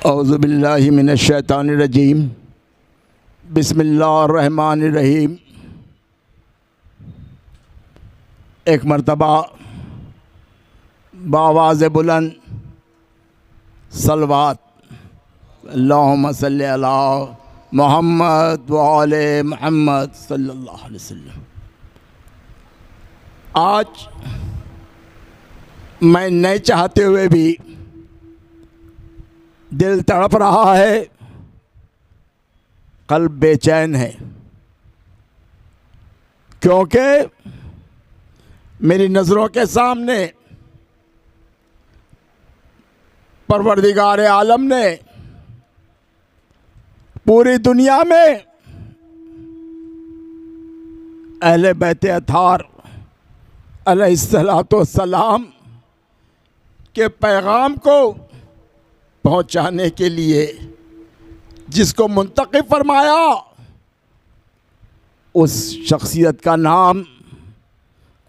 اعوذ باللہ من الشیطان الرجیم بسم اللہ الرحمن الرحیم۔ ایک مرتبہ بآواز بلند صلوات اللہم صلی علی محمد وآل محمد صلی اللہ علیہ وسلم۔ آج میں نہیں چاہتے ہوئے بھی دل تڑپ رہا ہے، قلب بے چین ہے، کیونکہ میری نظروں کے سامنے پروردگار عالم نے پوری دنیا میں اہل بیت اطہار علیہ السلام کے پیغام کو پہنچانے کے لیے جس کو منتخب فرمایا، اس شخصیت کا نام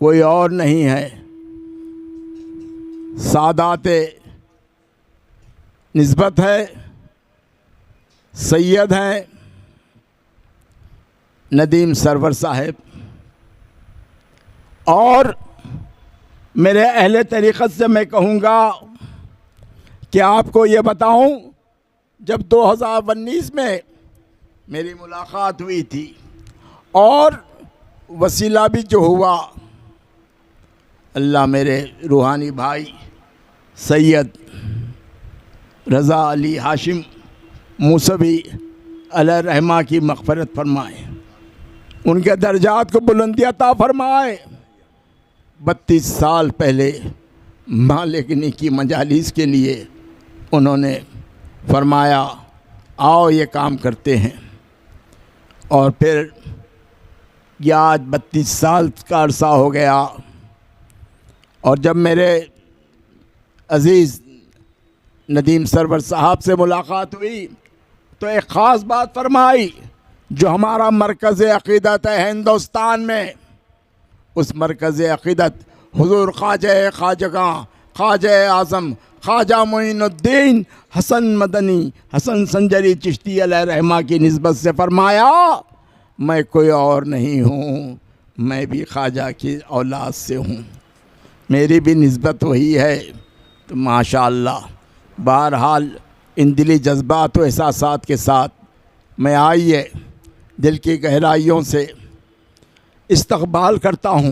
کوئی اور نہیں ہے، سادات نسبت ہے، سید ہیں ندیم سرور صاحب۔ اور میرے اہل طریقت سے میں کہوں گا کہ آپ کو یہ بتاؤں، جب 2019 میں میری ملاقات ہوئی تھی اور وسیلہ بھی جو ہوا، اللہ میرے روحانی بھائی سید رضا علی ہاشم موسوی علیہ الرحمہ کی مغفرت فرمائے، ان کے درجات کو بلندی عطا فرمائے۔ 32 سال پہلے مالکنی کی مجالس کے لیے انہوں نے فرمایا آؤ یہ کام کرتے ہیں، اور پھر یہ آج 32 سال کا عرصہ ہو گیا۔ اور جب میرے عزیز ندیم سرور صاحب سے ملاقات ہوئی تو ایک خاص بات فرمائی، جو ہمارا مرکز عقیدت ہے ہندوستان میں، اس مرکز عقیدت حضور خواجہ اعظم خواجہ معین الدین حسن مدنی حسن سنجری چشتی علیہ الرحمہ کی نسبت سے فرمایا، میں کوئی اور نہیں ہوں، میں بھی خواجہ کی اولاد سے ہوں، میری بھی نسبت وہی ہے۔ تو ماشاءاللہ بہرحال ان دلی جذبات و احساسات کے ساتھ میں آئیے دل کی گہرائیوں سے استقبال کرتا ہوں۔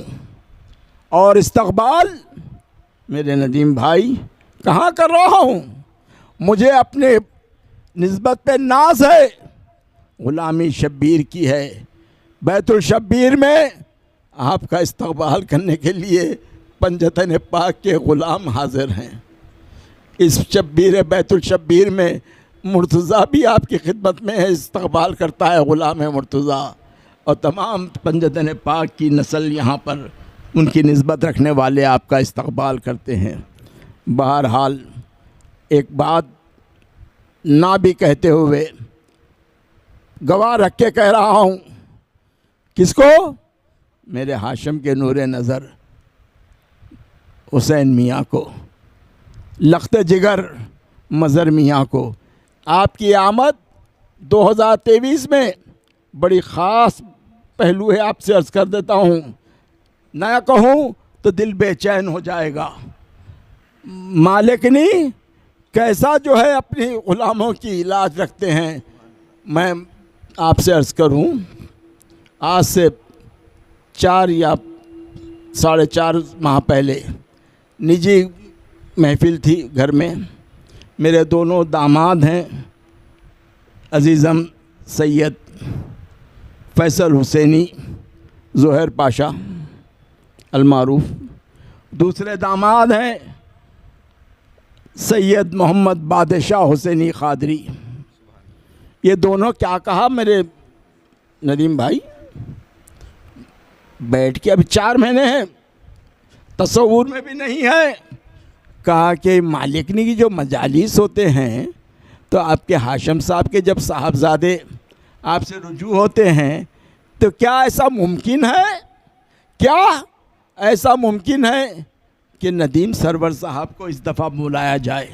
اور استقبال میرے ندیم بھائی کہاں کر رہا ہوں، مجھے اپنے نسبت پہ ناز ہے، غلامی شبیر کی ہے۔ بیت الشبیر میں آپ کا استقبال کرنے کے لیے پنجتن پاک کے غلام حاضر ہیں۔ اس شبیر بیت الشبیر میں مرتضیٰ بھی آپ کی خدمت میں ہے، استقبال کرتا ہے غلام مرتضیٰ، اور تمام پنجتن پاک کی نسل یہاں پر ان کی نسبت رکھنے والے آپ کا استقبال کرتے ہیں۔ بہرحال ایک بات نہ بھی کہتے ہوئے گواہ رکھ کے کہہ رہا ہوں، کس کو؟ میرے ہاشم کے نور نظر حسین میاں کو، لخت جگر مظہر میاں کو۔ آپ کی آمد 2023 میں بڑی خاص پہلو ہے، آپ سے عرض کر دیتا ہوں، نہ کہوں تو دل بے چین ہو جائے گا۔ مالکنی کیسا جو ہے اپنی غلاموں کی لاج رکھتے ہیں۔ میں آپ سے عرض کروں، آج سے 4 یا 4.5 ماہ پہلے نجی محفل تھی گھر میں، میرے دونوں داماد ہیں عزیزم سید فیصل حسینی زہیر پاشا المعروف، دوسرے داماد ہیں سید محمد بادشاہ حسینی قادری۔ یہ دونوں کیا کہا میرے ندیم بھائی، بیٹھ کے ابھی 4 مہینے ہیں، تصور میں بھی نہیں ہے، کہا کہ مالکنی کی جو مجالس ہوتے ہیں تو آپ کے ہاشم صاحب کے جب صاحبزادے آپ سے رجوع ہوتے ہیں تو کیا ایسا ممکن ہے، کیا ایسا ممکن ہے کہ ندیم سرور صاحب کو اس دفعہ بلایا جائے؟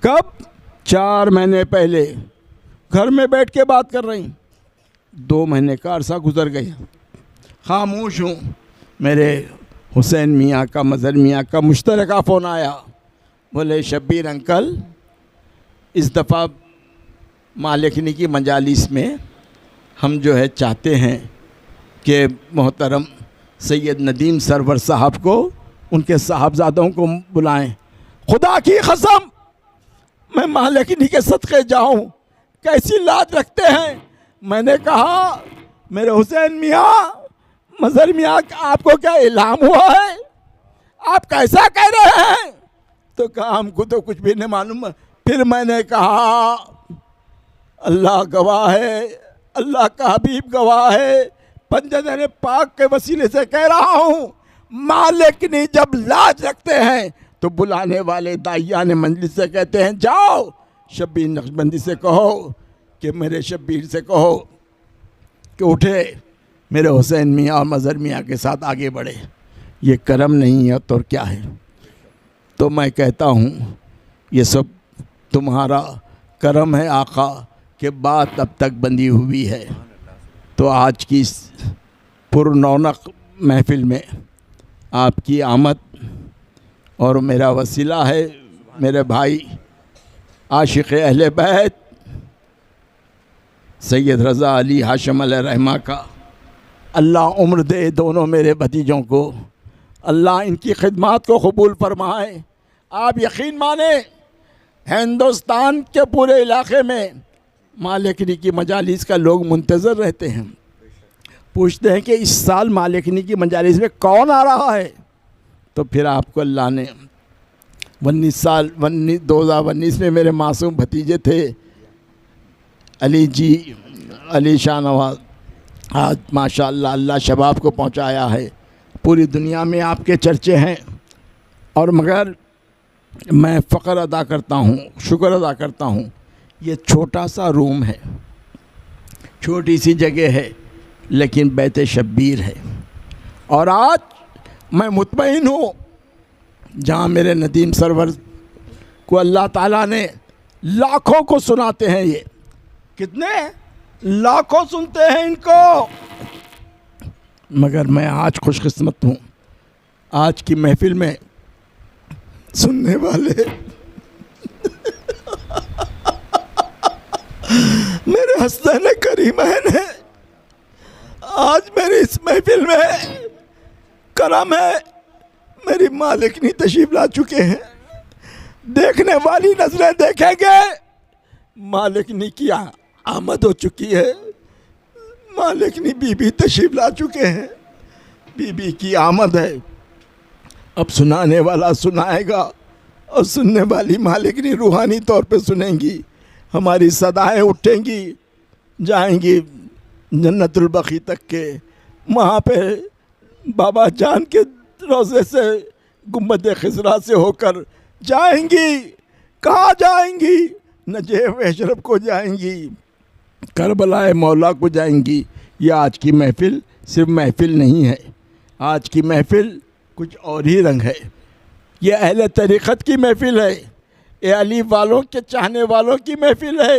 کب؟ 4 مہینے پہلے گھر میں بیٹھ کے بات کر رہی. 2 مہینے کا عرصہ گزر گیا. خاموش ہوں. میرے حسین میاں کا مظہر میاں کا مشترکہ فون آیا. بولے شبیر انکل اس دفعہ مالکنی کی مجالس میں ہم جو ہے چاہتے ہیں کہ محترم سید ندیم سرور صاحب کو ان کے صاحبزادوں کو بلائیں. خدا کی قسم میں مالکنی کے صدقے جاؤں کیسی لاج رکھتے ہیں. میں نے کہا میرے حسین میاں مظہر میاں آپ کو کیا الہام ہوا ہے؟ آپ کیسا کہہ رہے ہیں؟ تو کہا ہم کو تو کچھ بھی نہیں معلوم. پھر میں نے کہا اللہ گواہ ہے, اللہ کا حبیب گواہ ہے, پنجدن پاک کے وسیلے سے کہہ رہا ہوں, مالکنی جب لاج رکھتے ہیں تو بلانے والے داعیان مجلس سے کہتے ہیں جاؤ شبیر نقشبندی سے کہو کہ میرے شبیر سے کہو کہ اٹھے میرے حسین میاں اور مظہر میاں کے ساتھ آگے بڑھے. یہ کرم نہیں ہے تو کیا ہے؟ تو میں کہتا ہوں یہ سب تمہارا کرم ہے آقا کہ بات اب تک بندی ہوئی ہے. تو آج کی اس پر رونق محفل میں آپ کی آمد اور میرا وسیلہ ہے میرے بھائی عاشق اہل بیت سید رضا علی ہاشم علیہ رحمہ کا. اللہ عمر دے دونوں میرے بھتیجوں کو, اللہ ان کی خدمات کو قبول فرمائے. آپ یقین مانیں ہندوستان کے پورے علاقے میں مالکنی کی مجالس کا لوگ منتظر رہتے ہیں, پوچھتے ہیں کہ اس سال مالکنی کی مجالس میں کون آ رہا ہے. تو پھر آپ کو اللہ نے 2019 میں میرے معصوم بھتیجے تھے علی جی, علی شاہ نواز, آج ماشاء اللہ اللہ شباب کو پہنچایا ہے. پوری دنیا میں آپ کے چرچے ہیں. اور مگر میں فخر ادا کرتا ہوں, شکر ادا کرتا ہوں, یہ چھوٹا سا روم ہے, چھوٹی سی جگہ ہے, لیکن بیت شبیر ہے. اور آج میں مطمئن ہوں جہاں میرے ندیم سرور کو اللہ تعالیٰ نے لاکھوں کو سناتے ہیں, یہ کتنے لاکھوں سنتے ہیں ان کو, مگر میں آج خوش قسمت ہوں آج کی محفل میں سننے والے میرے حسین کریمین ہیں. آج میری اس محفل میں کرم ہے, میری مالکنی تشریف لا چکے ہیں. دیکھنے والی نظریں دیکھیں گے مالکنی کی آمد ہو چکی ہے. مالکنی بی بی تشریف لا چکے ہیں, بی بی کی آمد ہے. اب سنانے والا سنائے گا اور سننے والی مالکنی روحانی طور پہ سنیں گی. ہماری صدائیں اٹھیں گی, جائیں گی جنت البقیع تک کے, وہاں پہ بابا جان کے روضے سے گنبد خضرا سے ہو کر جائیں گی. کہاں جائیں گی؟ نجف اشرف کو جائیں گی, کربلائے مولا کو جائیں گی. یہ آج کی محفل صرف محفل نہیں ہے, آج کی محفل کچھ اور ہی رنگ ہے. یہ اہل طریقت کی محفل ہے, یہ علی والوں کے چاہنے والوں کی محفل ہے,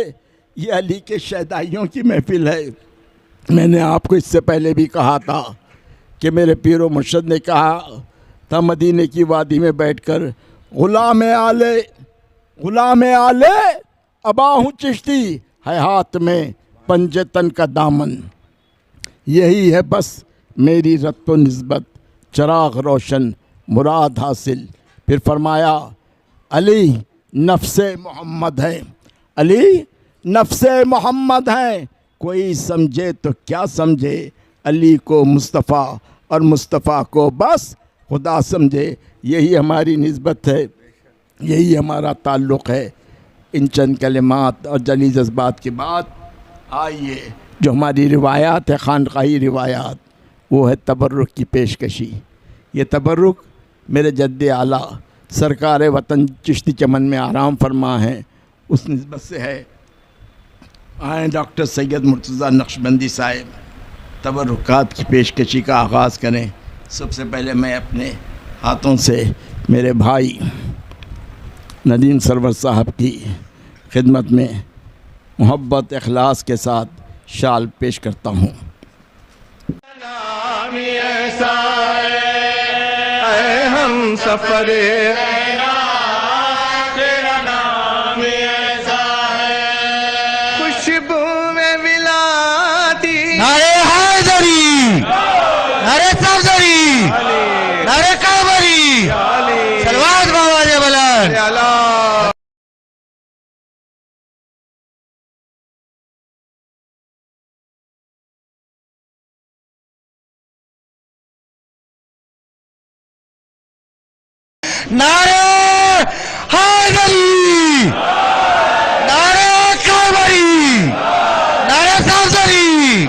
یہ علی کے شیدائیوں کی محفل ہے. میں نے آپ کو اس سے پہلے بھی کہا تھا کہ میرے پیر و مرشد نے کہا تھا مدینے کی وادی میں بیٹھ کر, غلام آلے ابا ہوں چشتی ہے ہاتھ میں پنجے تن کا دامن, یہی ہے بس میری ربط و نسبت, چراغ روشن مراد حاصل. پھر فرمایا علی نفس محمد ہے, علی نفس محمد ہے, کوئی سمجھے تو کیا سمجھے, علی کو مصطفیٰ اور مصطفیٰ کو بس خدا سمجھے. یہی ہماری نسبت ہے, یہی ہمارا تعلق ہے. ان چند کلمات اور جلی جذبات کے بعد آئیے جو ہماری روایات ہے, خانقاہی روایات, وہ ہے تبرک کی پیشکشی. یہ تبرک میرے جد اعلیٰ سرکار وطن چشتی چمن میں آرام فرما ہیں, اس نسبت سے ہے. آئیں ڈاکٹر سید مرتضیٰ نقشبندی صاحب تبرکات کی پیشکشی کا آغاز کریں. سب سے پہلے میں اپنے ہاتھوں سے میرے بھائی ندیم سرور صاحب کی خدمت میں محبت اخلاص کے ساتھ شال پیش کرتا ہوں۔ نام ایسا ہے ہم سفر تیرا نام ایسا ہے، خوشبو میں ملاتی نعرے حیدری، نعرے صفدری، نعرے کعبری، صلوات بآواز بلند۔ نعرے حیدری، نعرے کعبری، نعرے صفدری،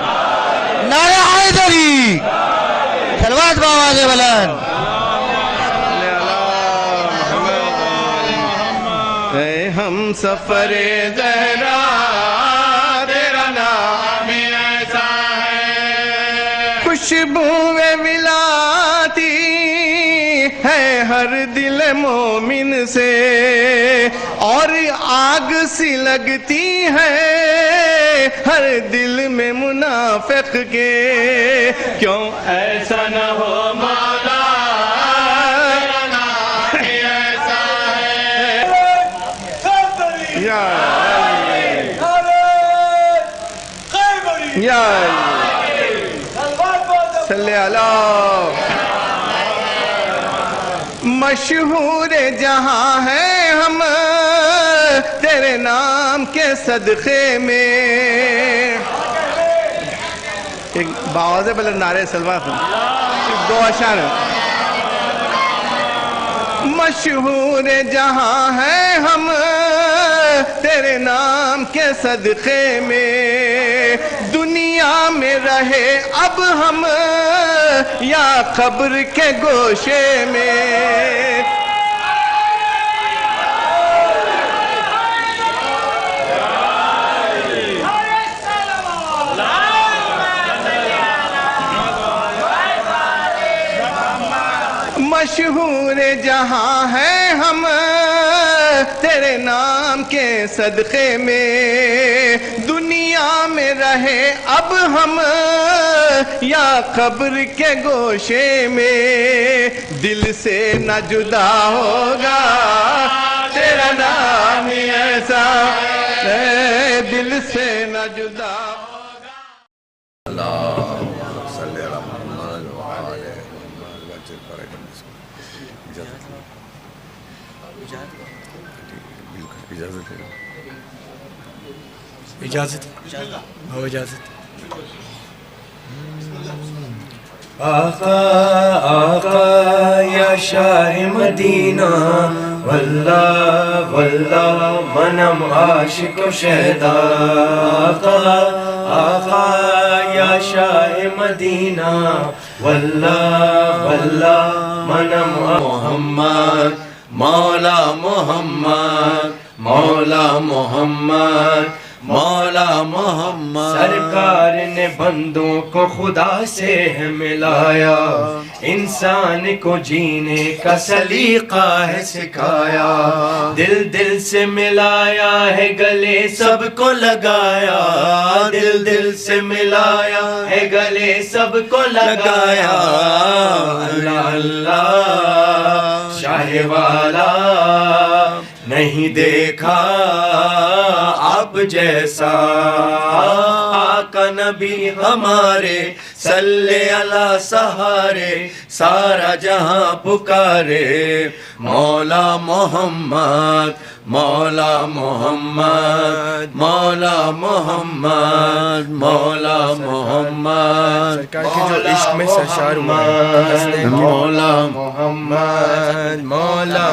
نعرے حیدری، صلوات بآواز بلند۔ اے ہم سفر زہرا تیرا نام ایسا ہے، خوشبو میں ملاتی ہے ہر دل مومن سے، اور آگ سی لگتی ہے ہر دل میں منافق کے، کیوں ایسا نہ ہو مولا تیرا نام ایسا ہے۔ یا یا صلی اللہ، مشہور جہاں ہے ہم تیرے نام کے صدقے میں، ایک باواز بلند نعرے صلوات، دو اشعار۔ مشہور جہاں ہے ہم تیرے نام کے صدقے میں، دنیا میں رہے اب ہم یا قبر کے گوشے میں، مشہور جہاں ہے ہم تیرے نام کے صدقے میں، دنیا میں رہے اب ہم یا قبر کے گوشے میں، دل سے نہ جدا ہوگا تیرا نام ایسا ہے، دل سے نہ جدا ہوگا۔ اجازت ہو اجازت۔ آقا آقا یا شاہ مدینہ، واللہ واللہ منم عاشق و شہدا، آقا آقا یا شاہ مدینہ، واللہ واللہ منم محمد، مولا محمد، مولا محمد، مولا محمد۔ سرکار نے بندوں کو خدا سے ہے ملایا، انسان کو جینے کا سلیقہ ہے سکھایا، دل دل سے ملایا ہے گلے سب کو لگایا، دل دل سے ملایا ہے گلے سب کو لگایا، اللہ اللہ شاہ والا نہیں دیکھا آپ جیسا، آقا نبی ہمارے صلی اللہ سہارے، سارا جہاں پکارے، مولا محمد، مولا محمد، مولا محمد، مولا محمد، سرکار کے جو عشق میں سرشار ہوئے، مولا محمد، مولا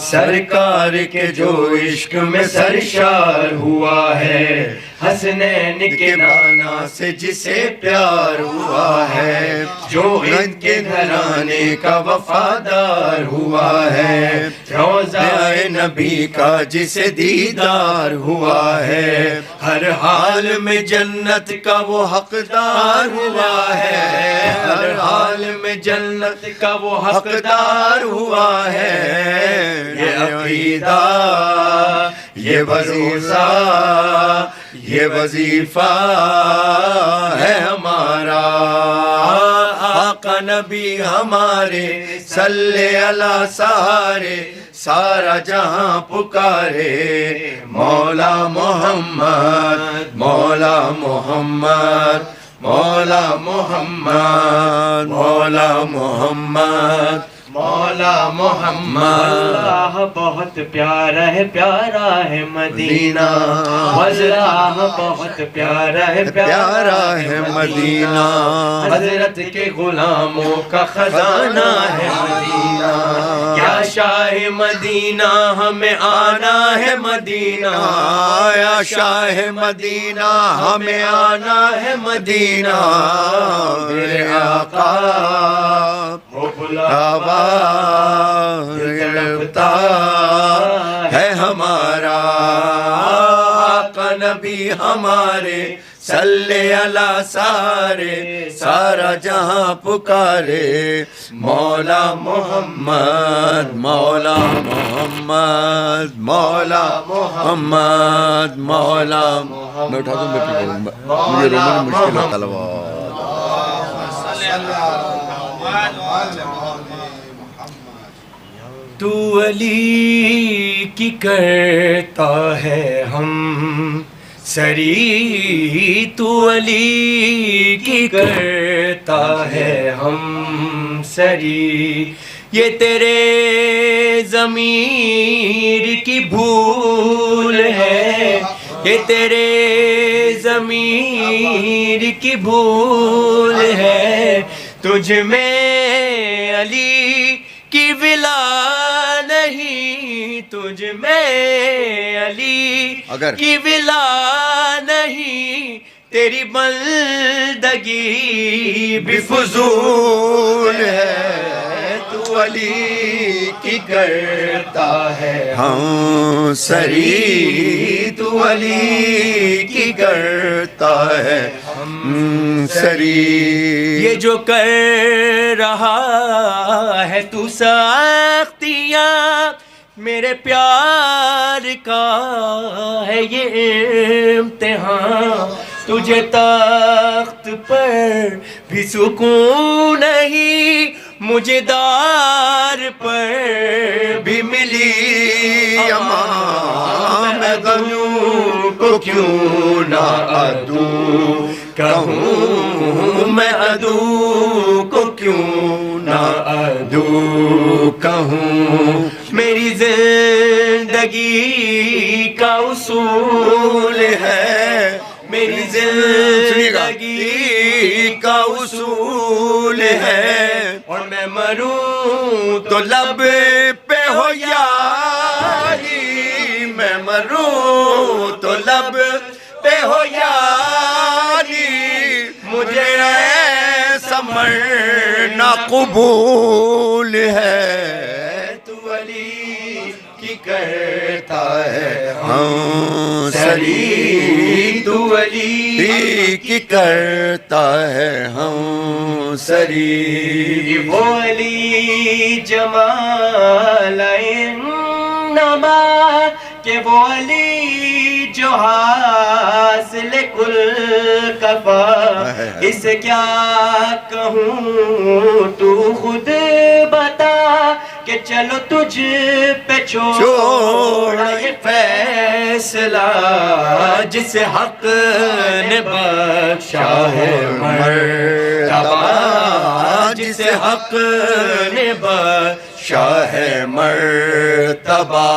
سرکار کے جو عشق میں سرشار ہوا ہے، حسنین کے نانا سے جسے پیار ہوا ہے، جو ان کے گھرانے کا وفادار ہوا ہے، روضہ نبی کا جسے دیدار ہوا ہے، ہر حال میں جنت کا وہ حقدار ہوا ہے، ہر حال میں جنت کا وہ حقدار ہوا ہے۔ یہ عقیدہ، یہ وظیفہ، یہ وظیفہ ہے ہمارا، آقا نبی ہمارے صلی اللہ سارے، سارا جہاں پکارے مولا محمد، مولا محمد، مولا محمد، مولا محمد، مولا محمد۔ اللہ بہت پیارا ہے، پیارا ہے مدینہ، اللہ بہت پیارا ہے، پیارا ہے مدینہ، حضرت کے غلاموں کا خزانہ ہے مدینہ، یا شاہ مدینہ ہمیں آنا ہے مدینہ، یا شاہ مدینہ ہمیں آنا ہے مدینہ، میرے آقا وہ بلاوا تڑپتا ہے ہمارا، آقا نبی ہمارے صلی اللہ سارے، سارا جہاں پکارے مولا محمد، مولا محمد، مولا محمد، مولا محمد۔ میں اٹھا دوں، میں مجھے رونا مشکل ہے طلبہ۔ تو علی کی کرتا ہے ہم سری، تو علی کی کرتا ہے ہم سری، یہ تیرے ضمیر کی بھول ہے، یہ تیرے ضمیر کی بھول ہے، تجھ میں علی کی ولا نہیں، تجھ میں علی کی ولا نہیں، تیری بندگی بھی فضول ہے، تو علی کی کرتا ہے ہم سری، تو علی کی کرتا ہے ہم سری، یہ جو کر رہا ہے تو سختیاں میرے پیار کا ہے یہ امتحان، تجھے تخت پر بھی سکون نہیں، مجھے دار پر بھی ملی امان، میں غموں کو کیوں نہ عدو کہوں، میں عدو کو کیوں نہ عدو کہوں، میری زندگی کا اصول ہے، میری زندگی کا اصول ہے، اور میں مروں تو لب پہ ہو یاری، میں مروں تو لب پہ ہو یاری، مجھے ایسا مرنا قبول ہے، تو علی کی کرتا ہے ہم سری، تو علی کی کرتا ہے ہم سری، وہ علی جمال انما کہ وہ علی جو حاصل کل کفا، اسے کیا کہوں تو خود بتا، کہ چلو تجھ پہ چھوڑا یہ فیصلہ، جس حق نے بخشا ہے مرتبہ، جس حق نے بخشا ہے مرتبہ،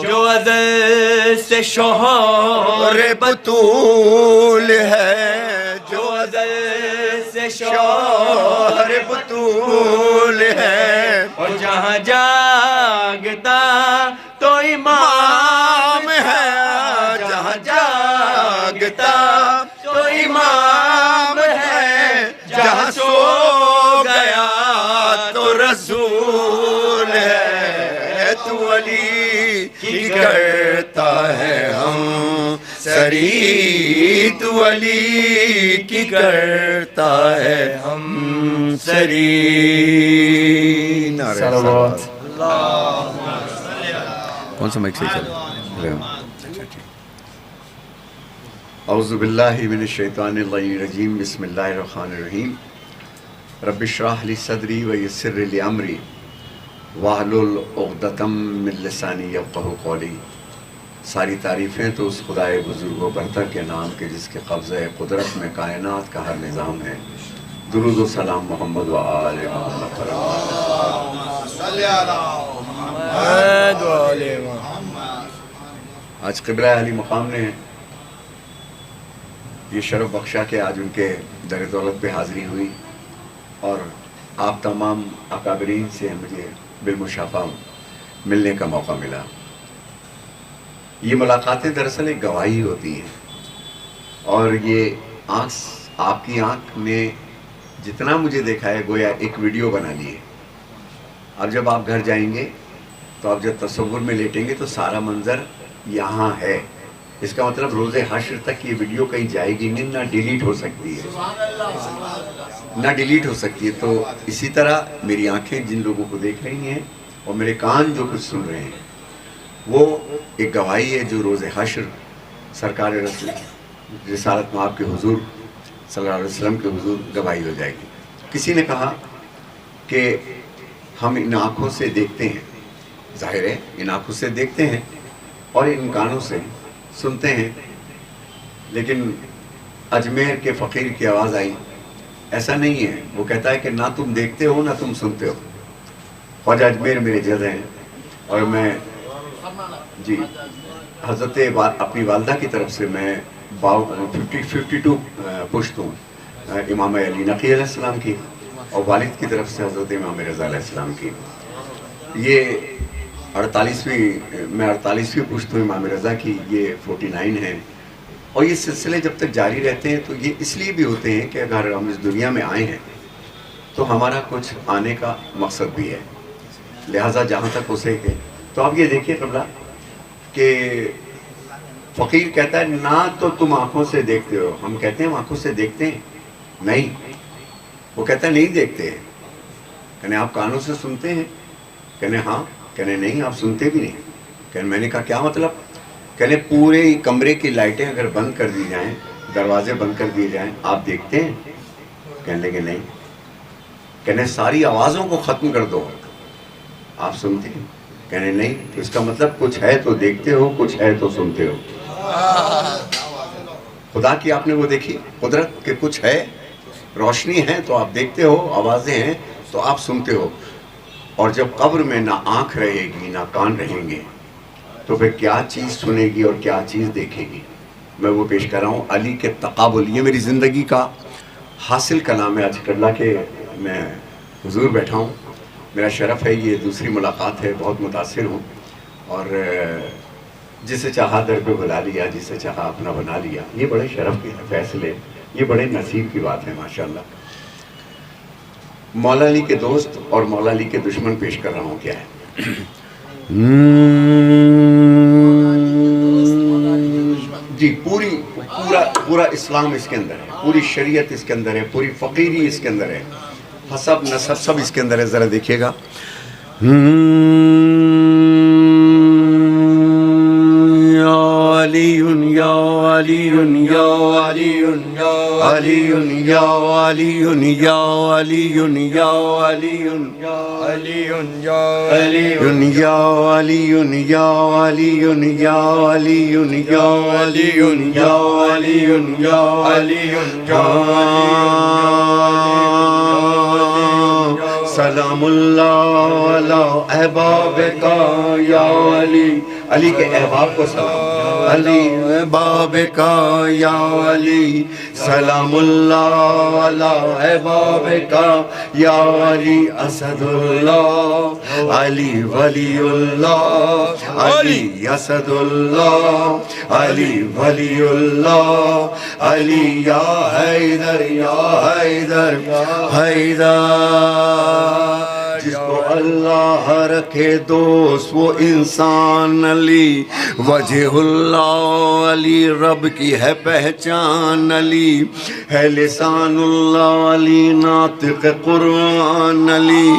جو ازل سے شوہر بطول ہے، جو ازل سے شوہر بطول ہے، اور جہاں جاگتا تو امام ہے، جہاں جاگتا جاگتا تو امام ہے، جہاں سو گیا تو رسول ہے، تو علی کی کرتا ہے ہم سری، تو علی کی کرتا ہے ہم سری۔ صلوات۔ کون سا مائک سے چلے؟ اعوذ باللہ من الشیطان الرجیم، بسم اللہ الرحمن الرحیم۔ رب اشرح لی صدری ویسر لی امری واحلل عقدۃ من لسانی یفقہوا قولی۔ ساری تعریفیں تو اس خدائے بزرگ و برتر کے نام کے جس کے قبضہ قدرت میں کائنات کا ہر نظام ہے۔ درود و سلام محمد و آل محمد پر۔ آج قبلہ علی مقام نے یہ شرف بخشا کہ آج ان کے در دولت پہ حاضری ہوئی، اور آپ تمام اکابرین سے مجھے بالمشافہ ملنے کا موقع ملا۔ یہ ملاقاتیں دراصل ایک گواہی ہوتی ہیں، اور یہ آپ کی آنکھ نے جتنا مجھے دیکھا ہے گویا ایک ویڈیو بنا لی ہے۔ اب جب آپ گھر جائیں گے تو آپ جب تصور میں لیٹیں گے تو سارا منظر یہاں ہے۔ اس کا مطلب روز حشر تک یہ ویڈیو کہیں جائے گی نہیں، نہ ڈیلیٹ ہو سکتی ہے، نہ ڈیلیٹ ہو سکتی ہے۔ تو اسی طرح میری آنکھیں جن لوگوں کو دیکھ رہی ہیں اور میرے کان جو کچھ سن رہے ہیں، وہ ایک گواہی ہے جو روز حشر سرکار رسالت مآب کے حضور صلی اللہ علیہ وسلم کے حضور گواہی ہو جائے گی۔ کسی نے کہا کہ ہم ان آنکھوں سے دیکھتے ہیں، ظاہر ہے ان آنکھوں سے دیکھتے ہیں اور ان کانوں سے سنتے ہیں، لیکن اجمیر کے فقیر کی آواز آئی، ایسا نہیں ہے۔ وہ کہتا ہے کہ نہ تم دیکھتے ہو نہ تم سنتے ہو۔ خواجہ اجمیر میرے جد ہیں، اور میں جی حضرت اپنی والدہ کی طرف سے میں 52 پشت ہوں امام علی نقی علیہ السلام کی، اور والد کی طرف سے حضرت امام رضا علیہ السلام کی۔ یہ 48ویں پشت ہوں امام رضا کی، یہ 49 ہیں۔ اور یہ سلسلے جب تک جاری رہتے ہیں تو یہ اس لیے بھی ہوتے ہیں کہ اگر ہم اس دنیا میں آئے ہیں تو ہمارا کچھ آنے کا مقصد بھی ہے، لہٰذا جہاں تک ہو سکے۔ تو آپ یہ دیکھیے قبلہ کہ فقیر کہتا ہے نہ تو تم آنکھوں سے دیکھتے ہو، ہم کہتے ہیں ہم آنکھوں سے دیکھتے ہیں، نہیں، وہ کہتا ہے نہیں دیکھتے ہیں۔ کہنے آپ کانوں سے سنتے ہیں؟ کہنے ہاں۔ کہنے نہیں آپ سنتے بھی نہیں۔ کہنے میں نے کہا کیا مطلب؟ کہنے پورے کمرے کی لائٹیں اگر بند کر دی جائیں، دروازے بند کر دیے جائیں، آپ دیکھتے ہیں؟ کہنے لگے نہیں۔ کہنے ساری آوازوں کو ختم کر دو، آپ سنتے ہیں؟ کہنے نہیں۔ تو اس کا مطلب کچھ ہے تو دیکھتے ہو، کچھ ہے تو سنتے ہو۔ خدا کی آپ نے وہ دیکھی قدرت کہ کچھ ہے، روشنی ہے تو آپ دیکھتے ہو، آوازیں ہیں تو آپ سنتے ہو۔ اور جب قبر میں نہ آنکھ رہے گی نہ کان رہیں گے تو پھر کیا چیز سنے گی اور کیا چیز دیکھے گی؟ میں وہ پیش کر رہا ہوں علی کے تقابل۔ یہ میری زندگی کا حاصل کلام ہے۔ آج کرلا کے میں حضور بیٹھا ہوں، میرا شرف ہے، یہ دوسری ملاقات ہے، بہت متاثر ہوں، اور جسے چاہا در پہ بلا لیا، جسے چاہا اپنا بنا لیا۔ یہ بڑے شرف کے فیصلے، یہ بڑے نصیب کی بات ہے ماشاءاللہ۔ مولا علی کے دوست اور مولا علی کے دشمن پیش کر رہا ہوں، کیا ہے؟ جی پورا اسلام اس کے اندر ہے، پوری شریعت اس کے اندر ہے، پوری فقیری اس کے اندر ہے، حسب نسب سب اس کے اندر ہے۔ ذرا دیکھیے گا، علی یا علی یا علی یا علی یا علی یا علی یا علی یا علی یا علی یا علی یا علی یا علی یا علی یا علی یا علی سلام اللہ علی احباب کا یا علی علی کے احباب کو سلام. علی احباب کا یا علی سلام اللہ علی احباب کا یا علی اسد اللہ علی ولی اللہ علی اسد اللہ علی ولی اللہ علی یا حیدر یا حیدر حیدر. جس کو اللہ رکھے دوست وہ انسان علی وجہ اللہ علی رب کی ہے پہچان علی ہے لسان اللہ علی ناطق قرآن علی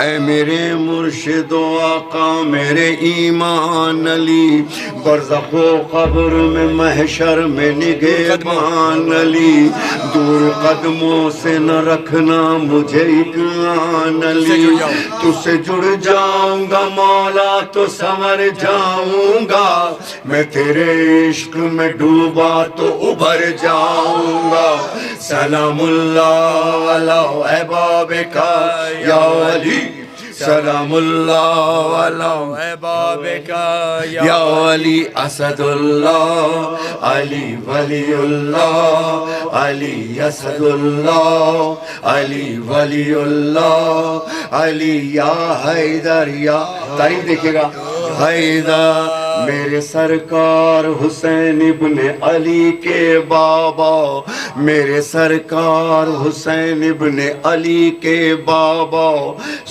اے میرے مرشد و آقا میرے ایمان علی برزخ و قبر میں محشر میں نگہبان علی دور قدموں سے نہ رکھنا مجھے اکرام علی تجھ سے جڑ جاؤں گا مولا تو سنور جاؤں گا میں تیرے عشق میں ڈوبا تو ابھر جاؤں گا. سلام اللہ علی احباب کا یا علی سلام اللہ علی احباب کا یا علی اسد اللہ علی ولی اللہ علی اسد اللہ علی ولی اللہ علی یا حیدر یا. تعریف دیکھیے گا. حیدر میرے سرکار حسین ابن علی کے بابا میرے سرکار حسین ابن علی کے بابا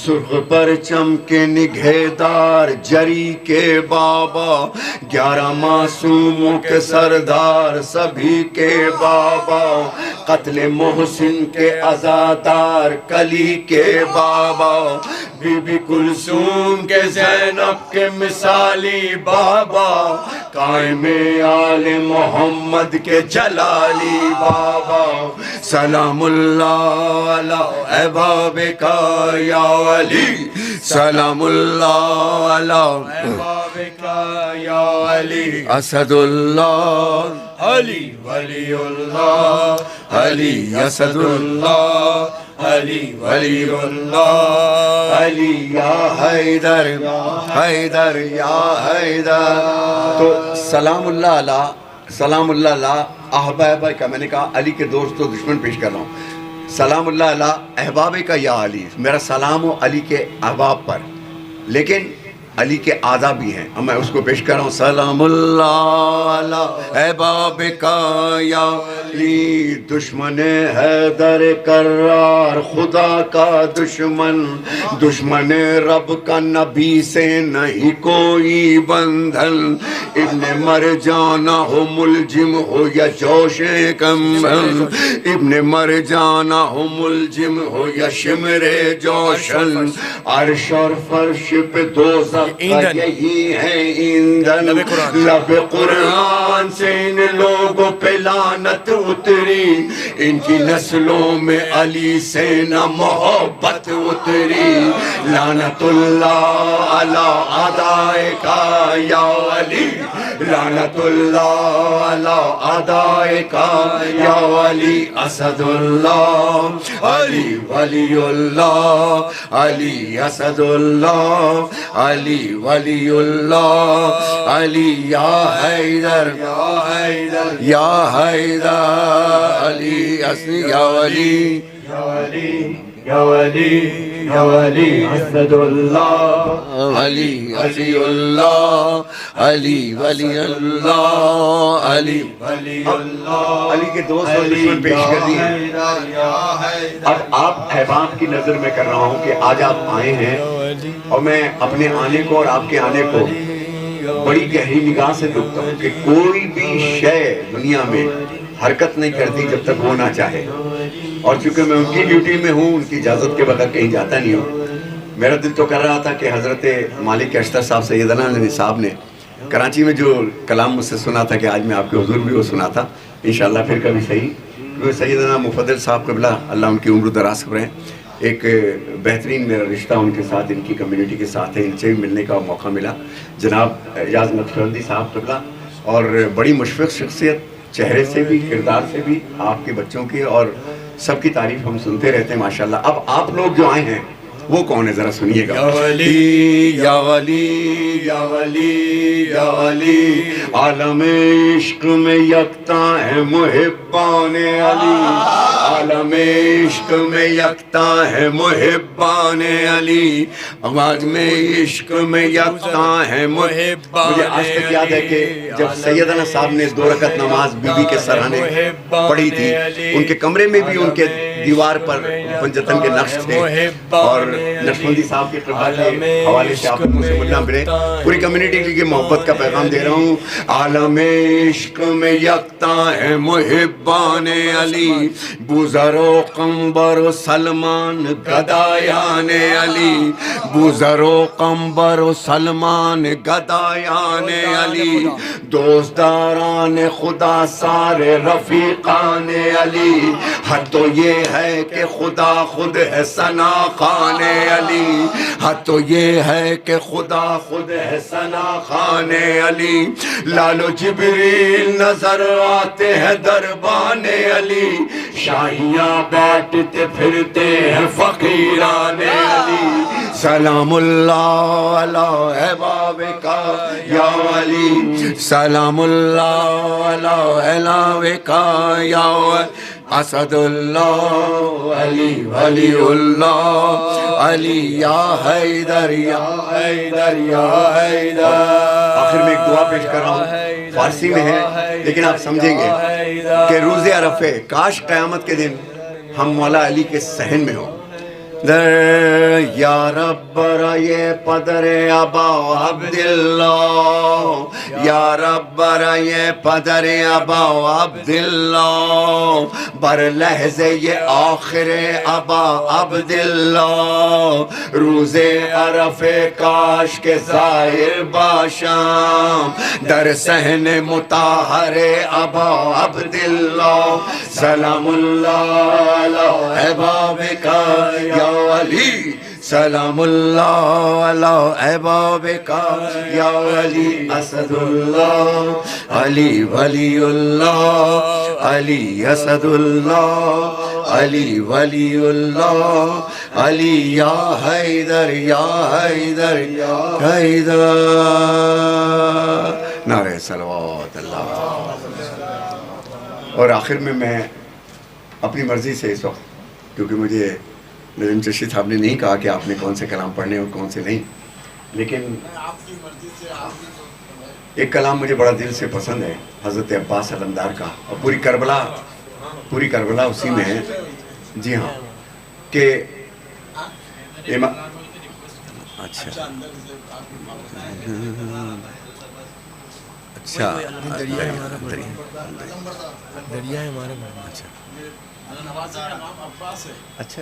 سرخ پرچم کے نگہدار جری کے بابا 11 معصوموں کے سردار سبھی کے بابا قتل محسن کے عزادار کلی کے بابا بی بی کلثوم کے زینب کے مثالی بابا قائم آل محمد کے جلالی بابا. سلام اللہ علی احباب کا یا علی سلام اللہ علی احباب کا یا علی اسد اللہ علی ولی اللہ علی اسد اللہ علی ولی اللہ علی یا حیدر حیدر یا حیدر. تو سلام اللہ علی احباب کا میں نے کہا علی کے دوست و دشمن پیش کر رہا ہوں. سلام اللہ علی احباب کا یا علی میرا سلام ہو علی کے احباب پر لیکن علی کے اعضا بھی ہیں اور میں اس کو پیش کر رہا ہوں. سلام اللہ علی احباب کا یا علی دشمن حیدر کرار خدا کا دشمن دشمن رب کا نبی سے نہیں کوئی بندھن ابن مرجانہ ہو ملجم ہو یا جوش کمبن ابن مرجانہ ہو ملجم ہو یا شمر جوشن عرش اور فرش پہ دوزخ یہی ہے ایندھن لب قرآن سے ان لوگوں پہ لعنت اتری ان کی نسلوں میں علی سے نہ محبت اتری. لعنت اللہ علی اعدائے کا یا علی لعنت اللہ علی اعدائے کا یا علی اسد اللہ علی ولی اللہ علی اسد اللہ علی ولی اللہ علی یا حیدر یا حیدر علی اسد یا ولی یا ولی یا ولی اسد اللہ علی علی اللہ علی ولی اللہ علی ولی اللہ. علی کے دوست اور دشمن پیش کر دیے. اب آپ احباب کی نظر میں کر رہا ہوں کہ آج آپ آئے ہیں اور میں اپنے آنے کو اور آپ کے آنے کو بڑی گہری نگاہ سے دیکھتا ہوں کہ کوئی بھی شے دنیا میں حرکت نہیں کرتی جب تک وہ نہ چاہے اور چونکہ میں ان کی ڈیوٹی میں ہوں ان کی اجازت کے بغیر کہیں جاتا نہیں ہوں. میرا دل تو کر رہا تھا کہ حضرت مالک اشتر صاحب سیدنا علی صاحب نے کراچی میں جو کلام مجھ سے سنا تھا کہ آج میں آپ کے حضور بھی وہ سنا تھا انشاءاللہ پھر کبھی صحیح. سیدنا مفضل صاححب قبلہ اللہ ان کی عمر دراز کریں. ایک بہترین میرا رشتہ ان کے ساتھ ان کی کمیونٹی کے ساتھ ہے. ان سے بھی ملنے کا موقع ملا. جناب اعجاز نقشبندی صاحب قبلہ اور بڑی مشفق شخصیت چہرے سے بھی کردار سے بھی آپ کے بچوں کی اور سب کی تعریف ہم سنتے رہتے ہیں ماشاءاللہ. اب آپ لوگ جو آئے ہیں وہ کون ہے ذرا سنیے گا. یا ولی یا ولی یا ولی یا ولی عالم عشق میں یکتا ہے محبان علی, عالم عشق میں یکتا ہے محبان علی, آواز میں عشق میں یکتا ہے محبان. مجھے آج تک یاد ہے کہ جب سیدنا صاحب نے 2 رکعت نماز بی بی کے سرانے پڑھی تھی, ان کے کمرے میں بھی ان کے دیوار پر پنجتن کے نقش تھے, اور نقشبندی صاحب کے قربان کے حوالے سے آپ لوگوں سے ملنا ملے. پوری کمیونٹی کے لیے محبت کا پیغام دے رہا ہوں. عالم عشق میں یکتا ہے محبان علی, بوذر و قمبر و سلمان گدایان علی, بوذر و قمبر و سلمان گدایان علی, دوستداران خدا سارے رفیقان علی, حد تو یہ ہے کہ خدا خود ہے ثنا خان علی, حد تو یہ ہے کہ خدا خود ہے ثنا خان علی. لالو جبریل نظر آتے ہیں دربان علی, شاہیاں بانٹتے پھرتے ہیں فقیران علی. سلام اللہ علی احباب کا یا علی, سلام اللہ علی احباب کا یا اسد اللہ علی ولی اللہ علی یا حیدر یا حیدر یا حیدر. آخر میں ایک دعا پیش کر رہا ہوں, فارسی میں ہے لیکن آپ سمجھیں گے کہ روز عرفے, کاش قیامت کے دن ہم مولا علی کے صحن میں ہوں. یا رب برائے پدر ابا عبداللہ, یا رب برائے پدر ابا عبداللہ, بر لحظے یہ آخر ابا عبداللہ, روز عرفے کاش کے ظاہر باشام, در صحن مطہر ابا عبداللہ. سلام اللہ علی احباب کا یا علی, سلام اللہ علی احباب کا یا علی, اسد اللہ علی ولی اللہ علی, اسد اللہ علی ولی اللہ علی, یا حیدر یا حیدر یا حیدر. نعرہ صلوات اللہ. اور آخر میں اپنی مرضی سے اس وقت, کیونکہ مجھے نظیم چشتی صاحب نے نہیں کہا کہ آپ نے کون سے کلام پڑھنے اور کون سے نہیں, لیکن ایک کلام مجھے بڑا دل سے پسند ہے, حضرت عباس علمدار کا, اور پوری کربلا اسی میں ہے. جی ہاں, کہ اچھا اچھا دریا ہے ہمارے اچھا اچھا اچھا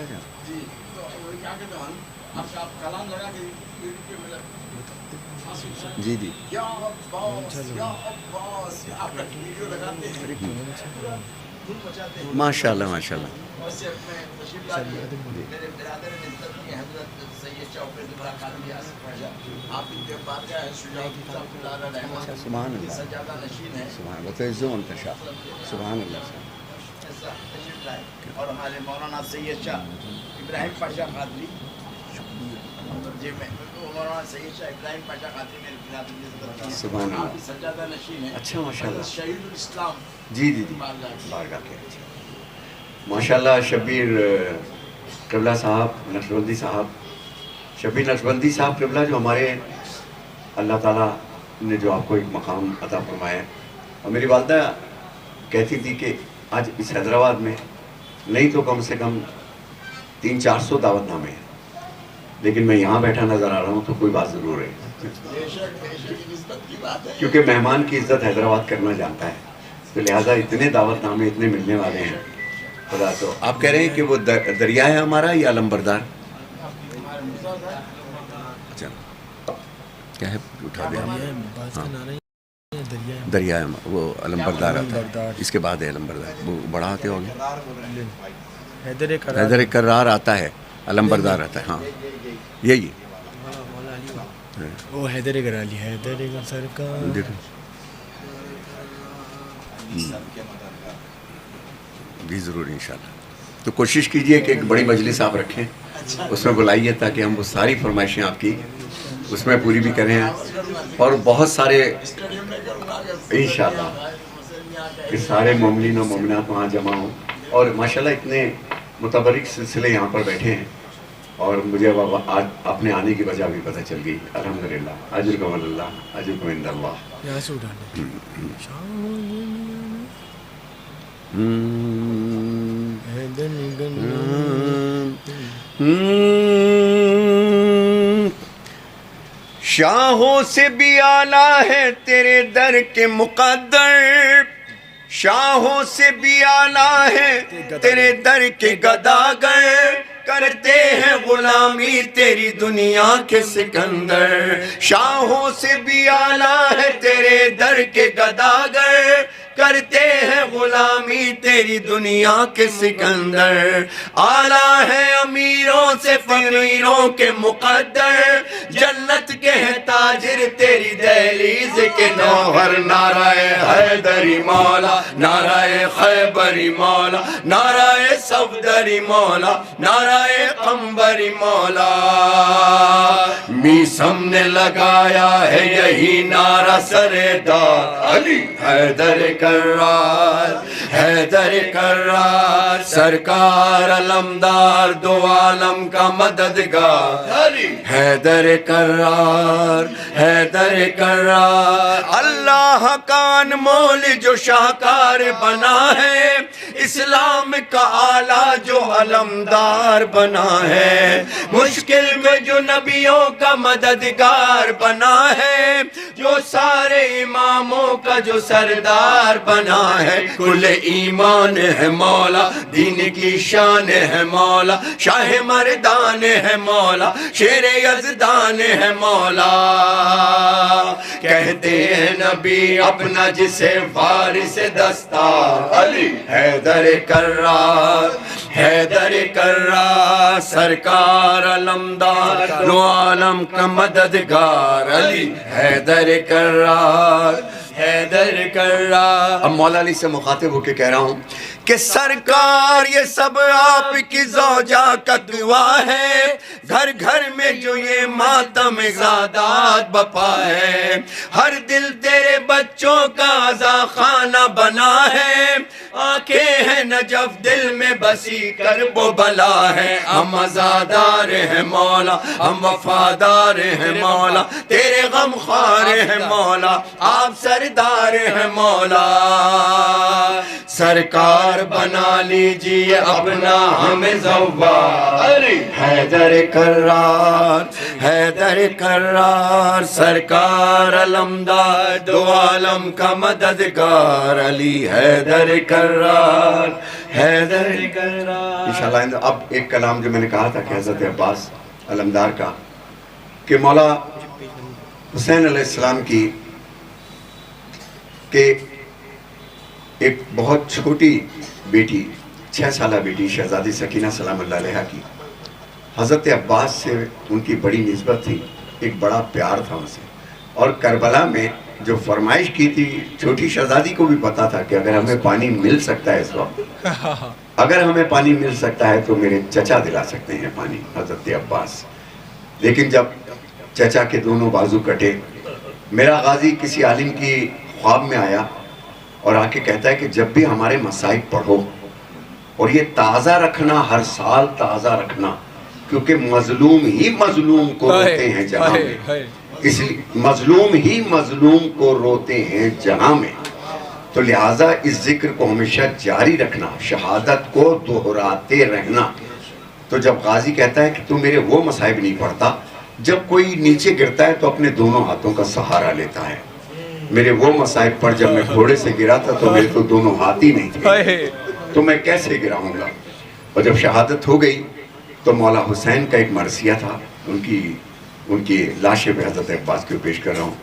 جی جی ماشاء اللہ ماشاء اللہ. سبحان اللہ سبحان اللہ تعزو انتشا سبحان اللہ. اور ہمارے مولانا سید شاہ ابراہیم پاشا قادری, مولانا سید شاہ ابراہیم پاشا قادری میرے خلاف سبحان اللہ سجادہ نشین ہے. اچھا ماشاء اللہ. شہید الاسلام جی جی جی بارگاہ کے ماشاء اللہ. شبیر قبلہ صاحب نقشبندی صاحب, شبیر نقشبندی صاحب قبلہ, جو ہمارے اللہ تعالیٰ نے جو آپ کو ایک مقام عطا فرمایا. اور میری والدہ کہتی تھی کہ آج اس حیدرآباد میں نہیں تو کم سے کم 300-400 دعوت نامے ہیں, لیکن میں یہاں بیٹھا نظر آ رہا ہوں تو کوئی بات ضرور ہے, کیونکہ مہمان کی عزت حیدرآباد کرنا جانتا ہے, تو لہٰذا اتنے دعوت نامے اتنے ملنے والے ہیں خدا. تو آپ کہہ رہے ہیں کہ وہ دریا ہے ہمارا یا علمبردار؟ اچھا کیا ہے, اٹھا دیا دریا ہے, وہ علمبردار آتا ہے, اس کے بعد ہے علمبردار, وہ بڑا آتے ہو گیا. حیدر کرار آتا ہے, علمبردار آتا ہے. ہاں یہی وہ حیدر کرالی, حیدر سرکار. دیکھیں جی ضرور انشاءاللہ. تو کوشش کیجئے کہ ایک بڑی مجلس آپ رکھیں, اس میں بلائیے تاکہ ہم وہ ساری فرمائشیں آپ کی اس میں پوری بھی کریں, اور بہت سارے انشاءاللہ کہ سارے مومنین و مومنات وہاں جمع ہوں. اور ماشاءاللہ اتنے متبرک سلسلے یہاں پر بیٹھے ہیں, اور مجھے آج اپنے آنے کی وجہ بھی پتہ چل گئی. الحمدللہ, اجرکم اللہ, اجرکم عند اللہ. شاہوں سے بھی اعلیٰ ہے تیرے در کے مقدر, شاہوں سے بھی اعلیٰ ہے تیرے در کے گداگر, کرتے ہیں غلامی تیری دنیا کے سکندر. شاہوں سے بھی اعلیٰ ہے تیرے در کے گداگر, کرتے ہیں غلامی تیری دنیا کے سکندر. اعلیٰ ہے امیروں سے فقیروں کے مقدر, جنت کے ہیں تاجر تیری دہلیز کے نوہر. نعرہ حیدری مولا, نعرہ خیبری مولا, نعرہ صفدری مولا, نعرہ قمبری مولا. میسم نے لگایا ہے یہی نعرہ سردار علی حیدر کرار, حیدر کرار, سرکار علمدار دو عالم کا مددگار. حیدر کرار, حیدر کرار. اللہ کا انمول جو شاہکار بنا ہے, اسلام کا آلہ جو علمدار بنا ہے, مشکل میں جو نبیوں کا مددگار بنا ہے, جو سارے اماموں کا جو سردار بنا ہے. کل ایمان ہے مولا, دین کی شان ہے مولا, شاہ مردان ہے مولا, شیر یزدان ہے مولا. کہتے ہیں نبی اپنا جسے وارث دستار علی حیدر کرار, حیدر کرار, سرکار علمدار دو عالم کا مددگار علی حیدر کرار, حیدر کرار. اب مولا علی سے مخاطب ہو کے کہہ رہا ہوں کہ سرکار یہ سب آپ کی زوجہ کا دعا ہے, گھر گھر میں جو یہ ماتم زادات بپا ہے, ہر دل تیرے بچوں کا عزا خانہ بنا ہے, آنکھیں ہیں نجف دل میں بسی کرب و بلا ہے. ہم عزادار ہیں مولا, ہم وفادار ہیں مولا, تیرے غم خوار ہیں مولا, آپ سردار ہیں مولا. سرکار بنا لیجئے اپنا ہمیں زوار علی حیدر کرار, حیدر کرار, سرکار علمدار دو عالم کا مددگار علی حیدر کرار, حیدر کرار. انشاءاللہ اب ایک کلام جو میں نے کہا تھا کہ حضرت عباس علمدار کا, کہ مولا حسین علیہ السلام کی کہ ایک بہت چھوٹی بیٹی 6 سالہ بیٹی شہزادی سکینہ سلام اللہ علیہ کی حضرت عباس سے ان کی بڑی نسبت تھی, ایک بڑا پیار تھا ان سے. اور کربلا میں جو فرمائش کی تھی, چھوٹی شہزادی کو بھی پتا تھا کہ اگر ہمیں پانی مل سکتا ہے اس وقت, اگر ہمیں پانی مل سکتا ہے تو میرے چچا دلا سکتے ہیں پانی, حضرت عباس. لیکن جب چچا کے دونوں بازو کٹے, میرا غازی کسی عالم کی خواب میں آیا اور آ کے کہتا ہے کہ جب بھی ہمارے مصائب پڑھو, اور یہ تازہ رکھنا, ہر سال تازہ رکھنا, کیونکہ مظلوم ہی مظلوم کو روتے ہیں جہاں میں, اس لیے مظلوم ہی مظلوم کو روتے ہیں جہاں میں, تو لہٰذا اس ذکر کو ہمیشہ جاری رکھنا, شہادت کو دہراتے رہنا. تو جب غازی کہتا ہے کہ تو میرے وہ مصائب نہیں پڑھتا, جب کوئی نیچے گرتا ہے تو اپنے دونوں ہاتھوں کا سہارا لیتا ہے, میرے وہ مصائب پر جب میں گھوڑے سے گرا تھا تو میرے تو دونوں ہاتھ ہی نہیں تھے, تو میں کیسے گراؤں گا. اور جب شہادت ہو گئی تو مولا حسین کا ایک مرثیہ تھا, ان کی لاش پہ حضرت عباس کو پیش کر رہا ہوں.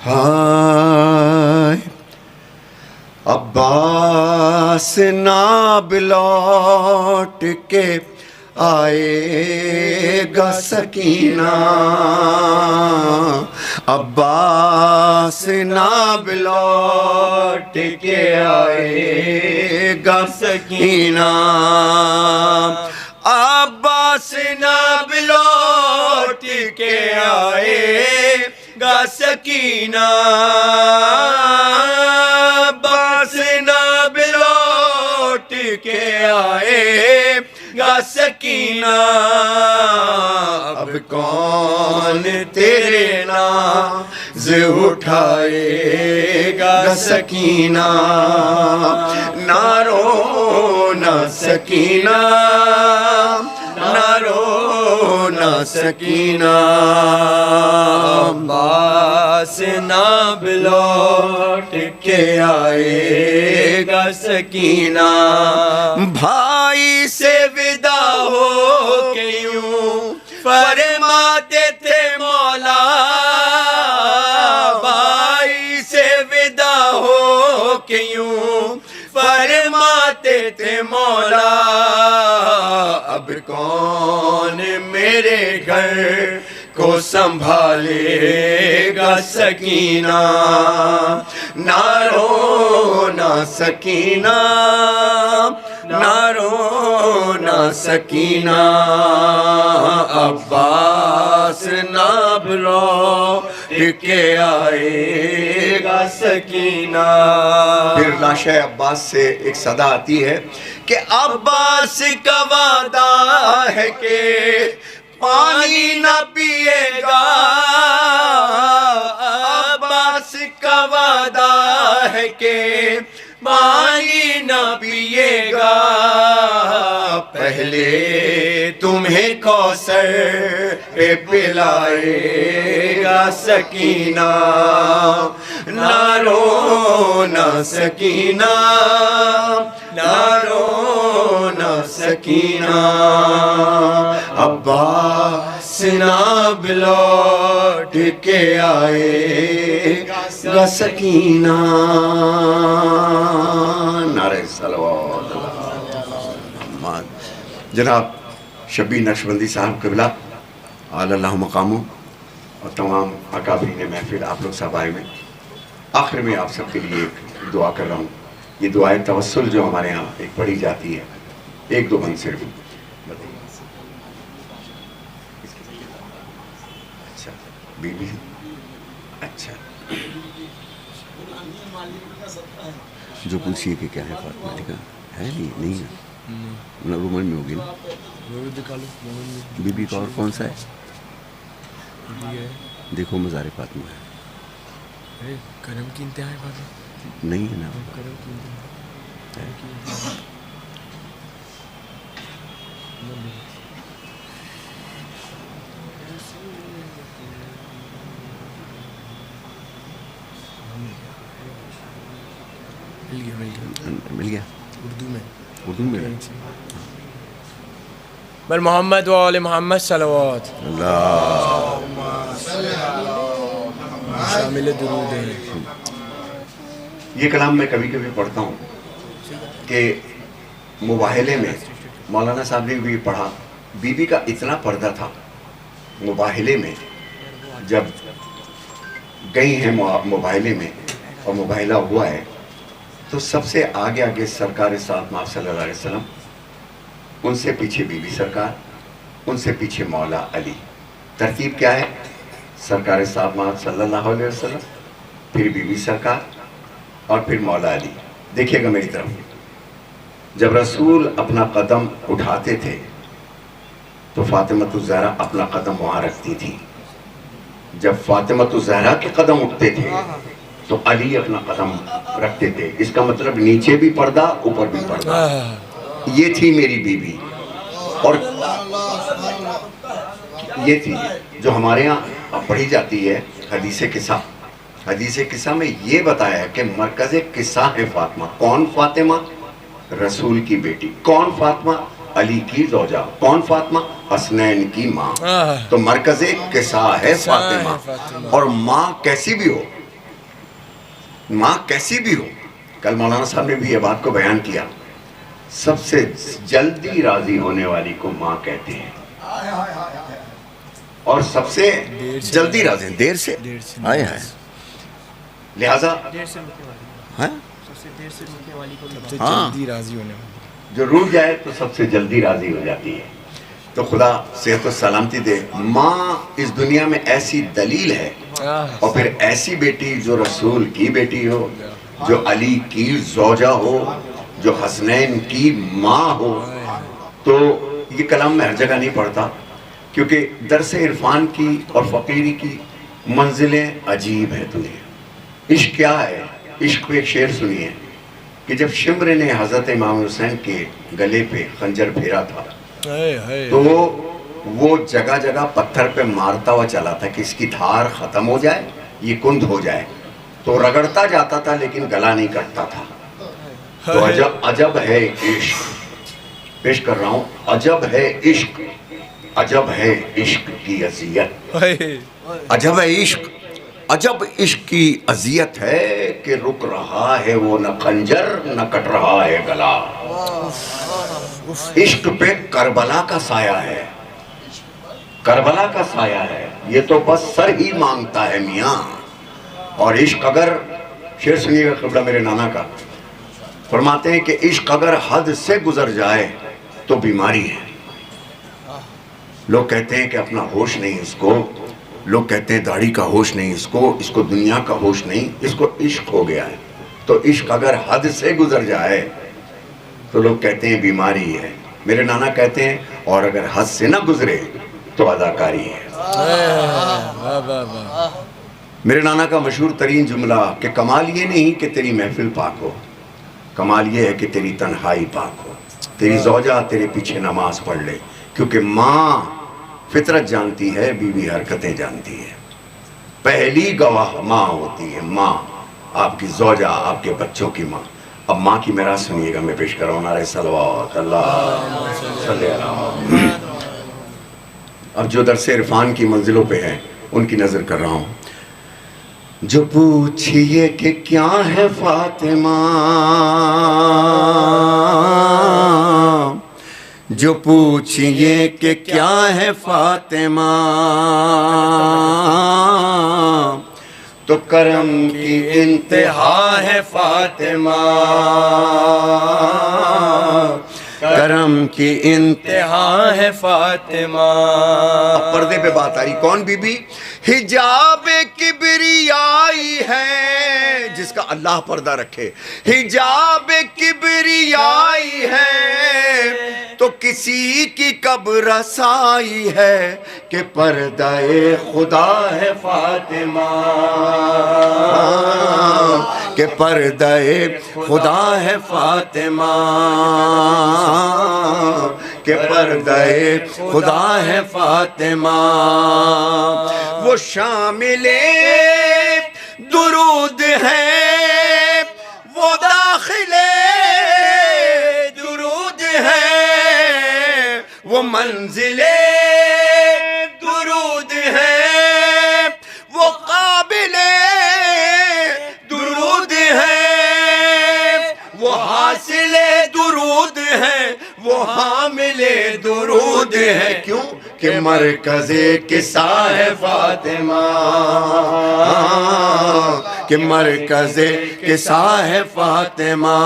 ہائے عباس ناب لوٹ کے آئے گا سکینہ, عباس ناب لوٹ کے آئے گا سکینہ. عباس ناب لوٹ کے آئے گا سکینہ عباس ناب لوٹ کے آئے گا سکینہ اب کون تیرے ناز اٹھائے گا سکینہ نہ رو نہ سکینہ نہ رو نہ سکینہ عباس ناب لوٹ کے آئے گا سکینہ بھائی سے ودا ہو کے یوں فرماتے تھے مولا بھائی سے ودا ہو کے یوں فرماتے تھے مولا اب کون میرے گھر کو سنبھالے گا سکینہ نہ رو نہ سکینہ نہ رو نہ سکینہ عباس ناب لوٹ کے آئے گا سکینہ پھر لاشہ عباس سے ایک صدا آتی ہے کہ عباس کا وعدہ ہے کہ پانی نہ پیے گا عباس کا وعدہ ہے کہ پانی نہ پیے گا پہلے تمہیں کوثر پہ پلائے گا سکینہ نہ رو نہ سکینہ نہ رو نہ سکینہ عباس ناب لوٹ کے آئے گا سکینہ نعرہ صلوات جناب شبیر نقشبندی صاحب قبلہ اعلی اللہ مقاموں اور تمام اکابرین محفل آپ لوگ سب آئے میں آخر میں آپ سب کے لیے ایک دعا کر رہا ہوں یہ دعائے توسل جو ہمارے ہاں ایک پڑھی جاتی ہے ایک دو بند صرف اچھا بی بی اچھا جو پوچھئے کہ کیا ہے فاطمہ لکھا ہے نہیں ہے رومن میں ہوگی نا بی بی کا اور کون سا ہے دیکھو مزار فاطمہ ہے کرم کی انتہا ہے فاطمہ نہیں ہے نا کرم کی انتہا مل گیا اردو میں بل محمد و آل محمد صلوات شامل درود ہیں یہ کلام میں کبھی کبھی پڑھتا ہوں کہ مباہلے میں مولانا صاحب نے بھی پڑھا بی بی کا اتنا پردہ تھا مباہلے میں جب گئی ہیں مباہلے میں اور مباہلہ ہوا ہے تو سب سے آگے آگے سرکار ساتھ ماں صلی اللہ علیہ وسلم ان سے پیچھے بی بی سرکار ان سے پیچھے مولا علی ترتیب کیا ہے سرکار ساتھ ماں صلی اللہ علیہ وسلم پھر بی بی سرکار اور پھر مولا علی دیکھیے گا میری طرف جب رسول اپنا قدم اٹھاتے تھے تو فاطمۃ الزہرا اپنا قدم وہاں رکھتی تھی جب فاطمۃ الزہرا کے قدم اٹھتے تھے تو علی اپنا قدم رکھتے تھے اس کا مطلب نیچے بھی پردہ اوپر بھی پردہ یہ تھی میری بی بی اور یہ تھی جو ہمارے ہاں پڑھی جاتی ہے حدیث قصہ میں یہ بتایا ہے کہ مرکز قصہ ہے فاطمہ کون فاطمہ رسول کی بیٹی کون فاطمہ علی کی زوجہ کون فاطمہ حسنین کی ماں تو مرکز قصہ ہے فاطمہ اور ماں کیسی بھی ہو کل مولانا صاحب نے بھی یہ بات کو بیان کیا سب سے جلدی راضی ہونے والی کو ماں کہتے ہیں اور سب سے جلدی راضی دیر سے آئے ہیں لہذا جو روٹ جائے تو سب سے جلدی راضی ہو جاتی ہے تو خدا صحت و سلامتی دے. ماں اس دنیا میں ایسی دلیل ہے اور پھر ایسی بیٹی جو رسول کی بیٹی ہو, جو علی کی زوجہ ہو, جو حسنین کی ماں ہو. تو یہ کلام میں ہر جگہ نہیں پڑھتا کیونکہ درس عرفان کی اور فقیری کی منزلیں عجیب ہیں دنیا. عشق کیا ہے؟ عشق پہ ایک شعر سنیے کہ جب شمر نے حضرت امام حسین کے گلے پہ خنجر پھیرا تھا تو وہ جگہ جگہ پتھر پہ مارتا ہوا چلا تھا کہ اس کی دھار ختم ہو جائے, یہ کند ہو جائے. تو رگڑتا جاتا تھا لیکن گلا نہیں کٹتا تھا. تو عجب ہے عشق, پیش کر رہا ہوں, عجب ہے عشق, عجب ہے عشق کی اذیت, عجب ہے عشق, عجب عشق کی اذیت ہے کہ رک رہا ہے وہ نہ خنجر نہ کٹ رہا ہے گلا. عشق پہ کربلا کا سایہ ہے, کربلا کا سایہ ہے, یہ تو بس سر ہی مانگتا ہے میاں. اور عشق اگر, شعر سنیے گا قبلہ میرے نانا کا, فرماتے ہیں کہ عشق اگر حد سے گزر جائے تو بیماری ہے. لوگ کہتے ہیں کہ اپنا ہوش نہیں اس کو, لوگ کہتے ہیں داڑھی کا ہوش نہیں اس کو دنیا کا ہوش نہیں, اس کو عشق ہو گیا ہے. تو عشق اگر حد سے گزر جائے تو لوگ کہتے ہیں بیماری ہے. میرے نانا کہتے ہیں اور اگر حد سے نہ گزرے تو اداکاری ہے. میرے نانا کا مشہور ترین جملہ کہ کمال یہ نہیں کہ تیری محفل پاک ہو, کمال یہ ہے کہ تیری تنہائی پاک ہو, تیری زوجہ تیرے پیچھے نماز پڑھ لے. کیونکہ ماں فطرت جانتی ہے, بیوی حرکتیں جانتی ہے. پہلی گواہ ماں ہوتی ہے, ماں, آپ کی زوجہ, آپ کے بچوں کی ماں. اب ماں کی میراث سنیے گا, میں پیش کر رہا ہوں نعرہ صلوات اللہ صلی اللہ. اب جو درس عرفان کی منزلوں پہ ہیں ان کی نظر کر رہا ہوں. جو پوچھئے کہ کیا ہے فاطمہ, جو پوچھئے کہ کیا ہے فاطمہ, تو کرم کی انتہا ہے فاطمہ, کرم کی انتہا ہے فاطمہ. اب پردے پہ بات آ رہی, کون بی بی؟ حجاب کبریائی ہے جس کا اللہ پردہ رکھے, حجاب کبریائی ہے تو کسی کی کب رسائی ہے کہ پردہ خدا ہے فاطمہ, کہ پردہ خدا ہے فاطمہ, کہ پردہ خدا ہے فاطمہ. وہ شامل درود ہے, وہ داخل درود ہے, وہ منزل درود ہے, وہ قابل درود ہے, وہ حاصل درود ہے, وہ حامل درود ہے. کیوں کہ مرکز قصہ ہے فاطمہ, کہ مرکز قصہ ہے فاطمہ,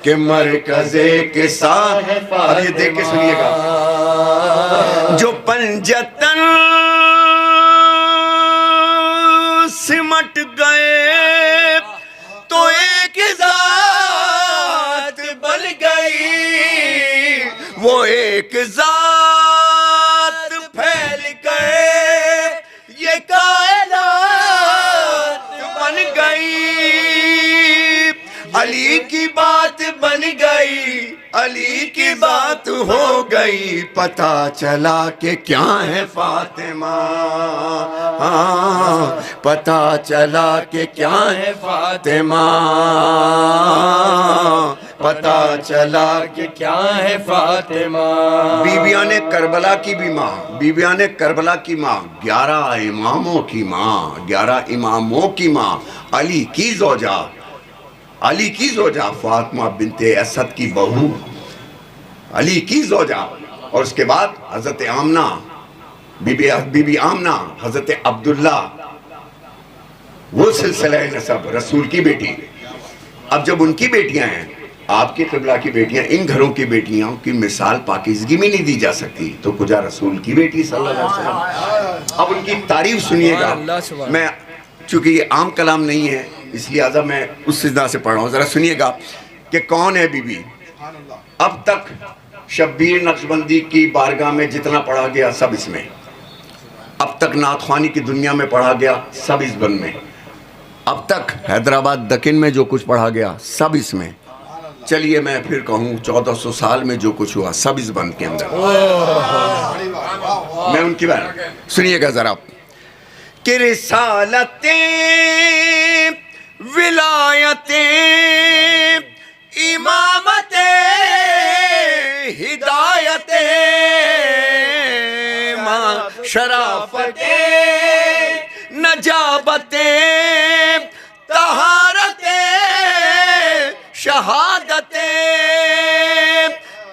کہ مرکز قصہ ہے فاطمہ. اب یہ دیکھ کے سنیے گا, جو پنجتن سمٹ گئے تو ایک ذات بن گئی, وہ ایک ذات پھیل کر یہ کائنات بن گئی. علی کی بات بن گئی, علی کی بات ہو گئی, پتہ چلا کہ کیا ہے فاطمہ, پتہ چلا کہ کیا ہے فاطمہ, پتہ چلا کہ کیا ہے فاطمہ. بیبیان کربلا کی بھی ماں, بیبیان کربلا کی ماں, 11 اماموں کی ماں, 11 اماموں کی ماں, علی کی زوجہ, علی کی زوجہ فاطمہ بنت اسد کی بہو, علی کی زوجہ. اور اس کے بعد حضرت آمنہ, بی بی آمنہ, حضرت عبداللہ, وہ سلسلہ نسب رسول کی بیٹی. اب جب ان کی بیٹیاں ہیں آپ کے قبلہ کی بیٹیاں، ان گھروں کی بیٹیاں کی مثال پاکیزگی میں نہیں دی جا سکتی، تو کجا رسول کی بیٹی صلی اللہ علیہ وسلم. اب ان کی تعریف سنیے گا. میں چونکہ یہ عام کلام نہیں ہے اس لہٰذا میں اس سجدہ سے پڑھ رہا ہوں، ذرا سنیے گا کہ کون ہے بی بی. اب تک شبیر نقشبندی کی بارگاہ میں جتنا پڑھا گیا سب اس میں، اب تک نعت خوانی کی دنیا میں پڑھا گیا سب اس بند میں، اب تک حیدرآباد دکن میں جو کچھ پڑھا گیا سب اس میں. چلیے میں پھر کہوں 1400 سال میں جو کچھ ہوا سب اس بند کے اندر. میں ان کی بات سنیے گا ذرا کہ رسالتیں، ولایتیں، امامتیں، ہدایتیں، شرافتیں، نجابتیں، طہارتیں، شہادتیں،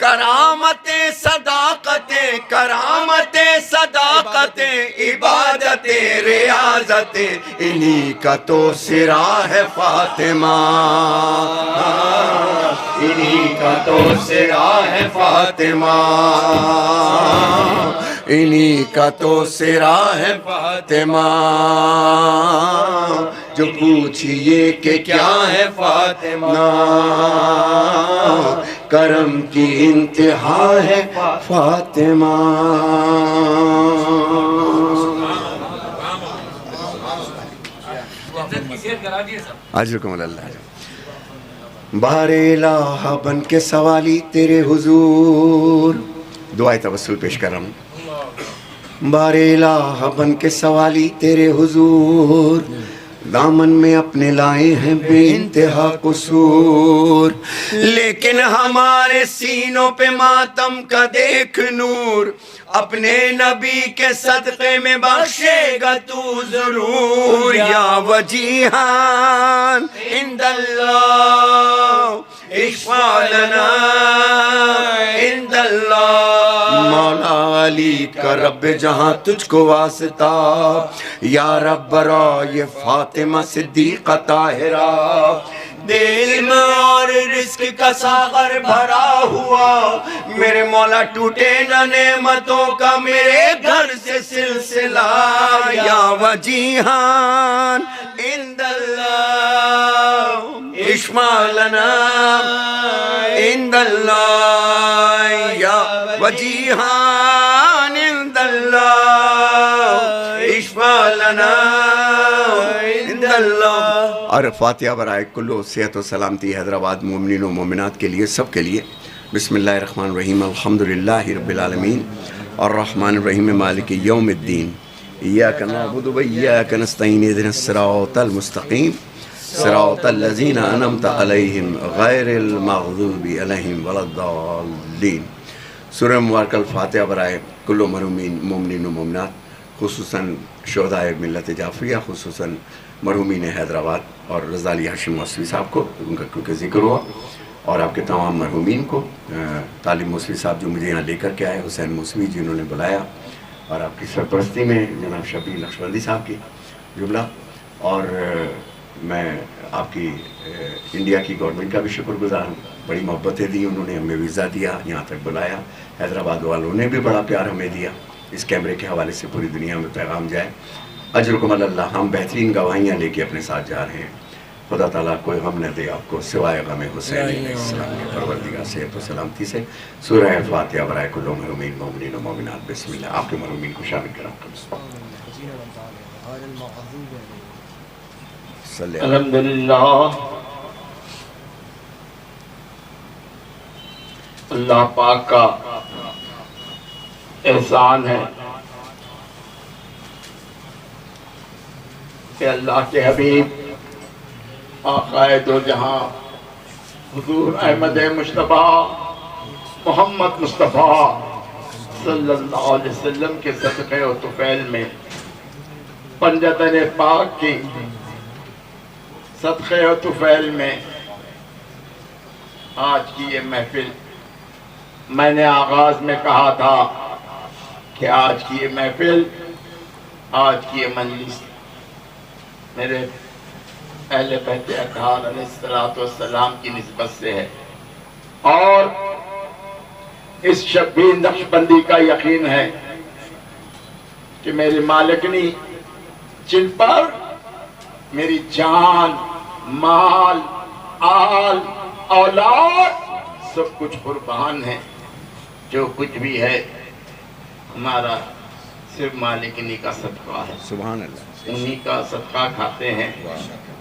کرامتیں، صداقتیں، کرامتیں، صداقتیں، عبادتیں، ریاضتیں، انہی کا تو سرا ہے فاطمہ، انہی کا تو سرا ہے فاطمہ، انہی کا تو سرا ہے فاطمہ. جو پوچھئے کہ کیا ہے فاطمہ، کرم کی انتہا ہے فاطمہ. اجرکم اللہ. بہر الہ بن کے سوالی تیرے حضور، دعائے توسل پیش کر رہا ہوں. بہر الہ بن کے سوالی تیرے حضور، دامن میں اپنے لائے ہیں بے انتہا قصور، لیکن ہمارے سینوں پہ ماتم کا دیکھ نور، اپنے نبی کے صدقے میں بخشے گا تو ضرور. یا وجیہان عند اللہ اشفع لنا عند اللہ. مولا علی کا رب جہاں تجھ کو واسطہ، یا رب برائے فاطمہ صدیقہ طاہرہ. دل میں اور رزق کا ساغر بھرا ہوا، میرے مولا ٹوٹے نہ نعمتوں کا میرے گھر سے سلسلہ. یا وجیہان عند اللہ اشفع لنا عند اللہ. یا وجیہان عند اللہ اشفع لنا عند اللہ. اور فاتحہ برائے کلو صحت و سلامتی حیدرآباد مومنین و مومنات کے لیے، سب کے لیے. بسم اللہ الرحمن الرحیم. الحمدللہ رب العالمین الرحمن الرحیم مالک یوم الدین. ایاک نعبد و ایاک نستعین اهدنا الصراط المستقیم صراط الذین انعمت علیہم غیر المغضوب علیہم ولا الضالین. سورہ مبارک الفاتحہ برائے کلو مرحومین مومنین و مومنات، خصوصاً شہدائے ملت جعفریہ، خصوصاً مرحومین حیدرآباد اور رضا علی ہاشم موسوی صاحب کو، ان کا کیونکہ ذکر ہوا، اور آپ کے تمام مرحومین کو. طالب موسوی صاحب جو مجھے یہاں لے کر کے آئے، حسین موسوی جنہوں نے بلایا، اور آپ کی سرپرستی میں جناب شبیر نقشبندی صاحب کی جملہ. اور میں آپ کی انڈیا کی گورنمنٹ کا بھی شکر گزار ہوں. بڑی محبتیں دی انہوں نے، ہمیں ویزا دیا، یہاں تک بلایا. حیدرآباد والوں نے بھی بڑا پیار ہمیں دیا. اس کیمرے کے حوالے سے پوری دنیا میں پیغام جائے. اجرکم اللہ. ہم بہترین گواہیاں لے کے اپنے ساتھ جا رہے ہیں. خدا تعالیٰ کوئی غم نہ دے آپ کو سوائے غم حسین علیہ السلام کے. پروردگار صحت و سلامتی سے. سورہ الفاتحہ برائے کلو مرحومین مومنین و مومنات. بسم اللہ. آپ کے مرحومین کو شامل کرام. الحمدللہ. اللہ پاک کا احسان ہے کہ اللہ کے حبیب آقائے دو جہاں حضور احمد مصطفیٰ محمد مصطفیٰ صلی اللہ علیہ وسلم کے صدقے و طفیل میں پنجتن پاک کی صدقے و طفیل میں آج کی یہ محفل، میں نے آغاز میں کہا تھا کہ آج کی یہ محفل، آج کی یہ مجلس میرے اہل بیت اطہار علیہ السلام کی نسبت سے ہے. اور اس شبیر نقشبندی کا یقین ہے کہ میرے مالکنی جن پر میری جان، مال، آل، اولاد سب کچھ قربان ہے، جو کچھ بھی ہے ہمارا صرف مالکنی کا صدقہ ہے، سبحان اللہ، انہی کا صدقہ کھاتے ہیں،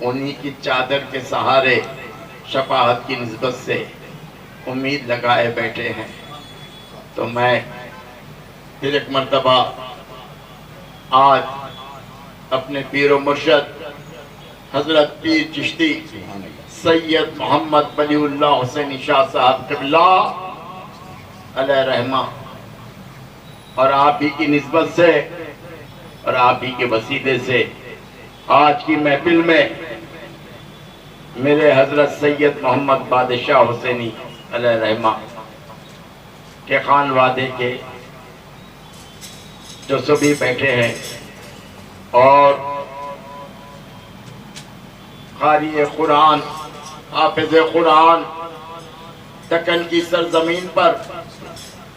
انہی کی چادر کے سہارے شفاعت کی نسبت سے امید لگائے بیٹھے ہیں۔ تو میں پھر ایک مرتبہ آج اپنے پیر و مرشد حضرت پیر چشتی سید محمد ولی اللہ حسینی شاہ صاحب قبلہ علیہ رحمہ اور آپ ہی کی نسبت سے اور آپ ہی کے وسیلے سے آج کی محفل میں میرے حضرت سید محمد بادشاہ حسینی علیہ رحمہ کے خانوادے کے جو سبھی بیٹھے ہیں اور قاری قرآن، حافظ قرآن، دکن کی سرزمین پر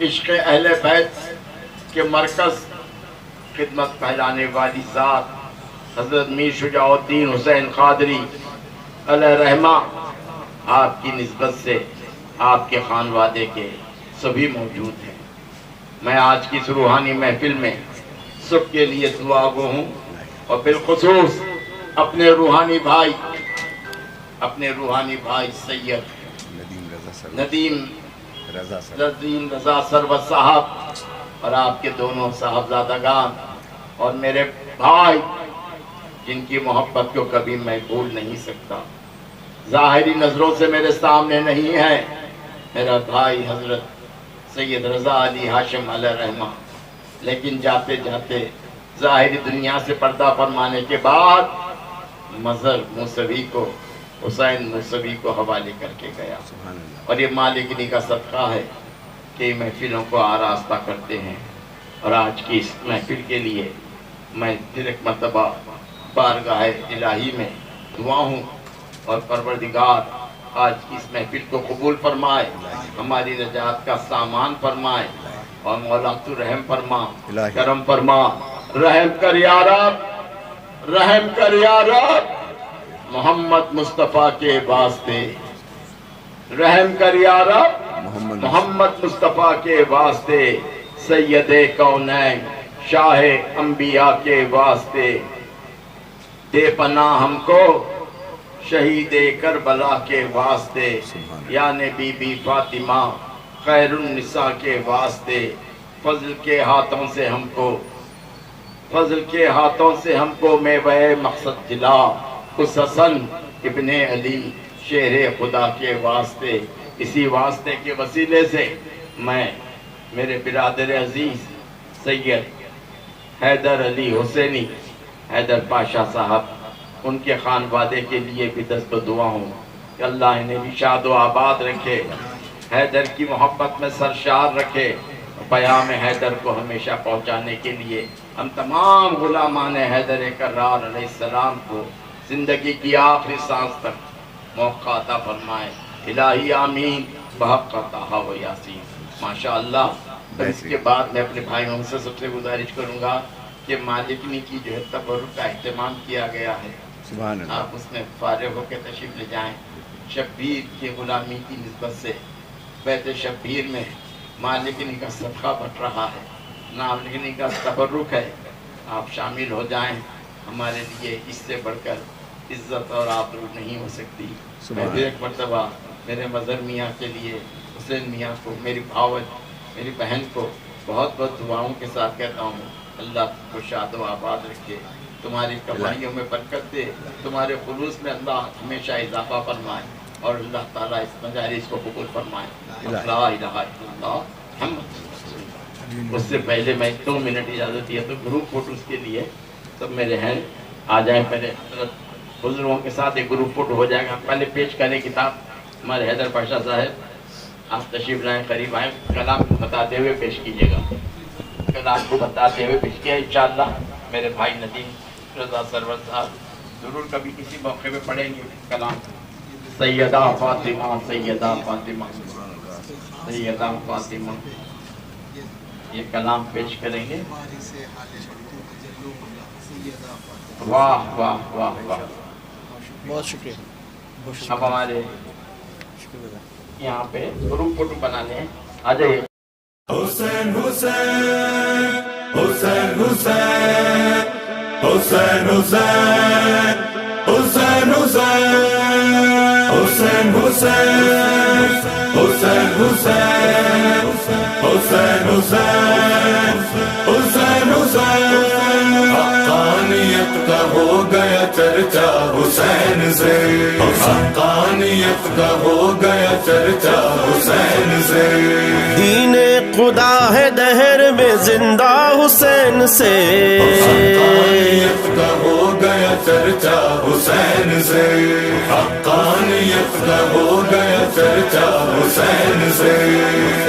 عشق اہل بیت کے مرکز خدمت پھیلانے والی ذات حضرت میر شجاع الدین حسین قادری علیہ رحمہ، آپ کی نسبت سے آپ کے خانوادے کے سبھی موجود ہیں۔ میں آج کی اس روحانی محفل میں سب کے لیے دعا گو ہوں اور بالخصوص اپنے روحانی بھائی سید ندیم رضا سروت صاحب اور آپ کے دونوں صاحبزادگان اور میرے بھائی جن کی محبت کو کبھی میں بھول نہیں سکتا، ظاہری نظروں سے میرے سامنے نہیں ہے، میرا بھائی حضرت سید رضا علی ہاشم علیہ رحمہ، لیکن جاتے جاتے ظاہری دنیا سے پردہ فرمانے کے بعد مظہر موسوی کو، حسین موسوی کو حوالے کر کے گیا، اور یہ مالکنی کا صدقہ ہے کہ محفلوں کو آراستہ کرتے ہیں۔ اور آج کی اس محفل کے لیے میں پھر ایک مرتبہ بارگاہ الہی میں دعا ہوں اور پروردگار آج کی اس محفل کو قبول فرمائے، ہماری نجات کا سامان فرمائے، اور مولا تو رحم فرما، کرم فرما، رحم کر یا رب، رحم کر یا رب، محمد مصطفیٰ کے واسطے، رحم کر یا رب، محمد مصطفیٰ کے واسطے، سید کونین شاہ انبیاء کے واسطے، دے پناہ ہم کو شہید کربلا کے واسطے، یعنی بی بی فاطمہ خیر النساء کے واسطے، فضل کے ہاتھوں سے ہم کو میوہ مقصد دلا، اس حسن ابن علی شیر خدا کے واسطے۔ اسی واسطے کے وسیلے سے میں میرے برادر عزیز سید حیدر علی حسینی حیدر پاشا صاحب، ان کے خانوادے کے لیے بھی دست دعا ہوں کہ اللہ انہیں بھی شاد و آباد رکھے، حیدر کی محبت میں سرشار رکھے، پیام حیدر کو ہمیشہ پہنچانے کے لیے ہم تمام غلامان حیدر کرار علیہ السلام کو زندگی کی آخری سانس تک موقع عطا فرمائے۔ الہی آمین بحق طٰہٰ و یاسین۔ ماشاءاللہ۔ اس کے بعد میں اپنے بھائیوں سے سب سے گزارش کروں گا کہ مالکنی کی جو ہے تبرک کا اہتمام کیا گیا ہے، آپ اس میں فارغ ہو کے تشریف لے جائیں۔ شبیر کی غلامی کی نسبت سے بیت شبیر میں مالکنی کا صدقہ بٹ رہا ہے، مالکنی کا تبرک ہے، آپ شامل ہو جائیں۔ ہمارے لیے اس سے بڑھ کر عزت اور آبرو نہیں ہو سکتی۔ میں پھر ایک مرتبہ میرے مظہر میاں کے لیے، حسین میاں کو، میری بھاوت، میری بہن کو بہت بہت دعاؤں کے ساتھ کہتا ہوں، اللہ کو شاد و آباد رکھے، تمہاری کمائیوں میں برکت دے، تمہارے خلوص میں اللہ ہمیشہ اضافہ فرمائے، اور اللہ تعالیٰ اس مجالس کو قبول فرمائے۔ لا الہ الا اللہ محمد۔ اس سے پہلے میں 2 منٹ اجازت دیا تو گروپ فوٹوز کے لیے سب میرے ہیں، آ جائیں۔ پہلے بزرگوں کے ساتھ ایک گروپ فوٹو ہو جائے گا، پہلے پیش کریں کتاب ہمارے حیدر پاشا صاحب، آپ تشریف لائیں، قریب آئیں، کلام کو بتاتے ہوئے پیش کیجیے گا، کلام کو بتاتے ہوئے پیش کیا انشاءاللہ۔ میرے بھائی ندیم رضا سرور صاحب ضرور کبھی کسی موقع پہ پڑھیں گے کلام۔ سیدہ فاطمہ، سیدہ فاطمہ۔ سیدہ فاطمہ یہ کلام پیش کریں گے. واہ واہ واہ واہ. بہت شکریہ. اب ہمارے یہاں پہ گروپ فوٹو بنانے ہیں. آ جائیے. حسین حسین حسین حسین حسین حسین حسین حسین حسین حسین حسین حسین حسین حسین حسین حسین حقانیت کا ہو گیا چرچا حسین سے. حقانیت کا ہو گیا چرچا حسین سے. دین خدا ہے دہر میں زندہ حسین سے. حقانیت کا ہو گیا چرچا حسین سے. حقانیت کا ہو گیا چرچا حسین سے.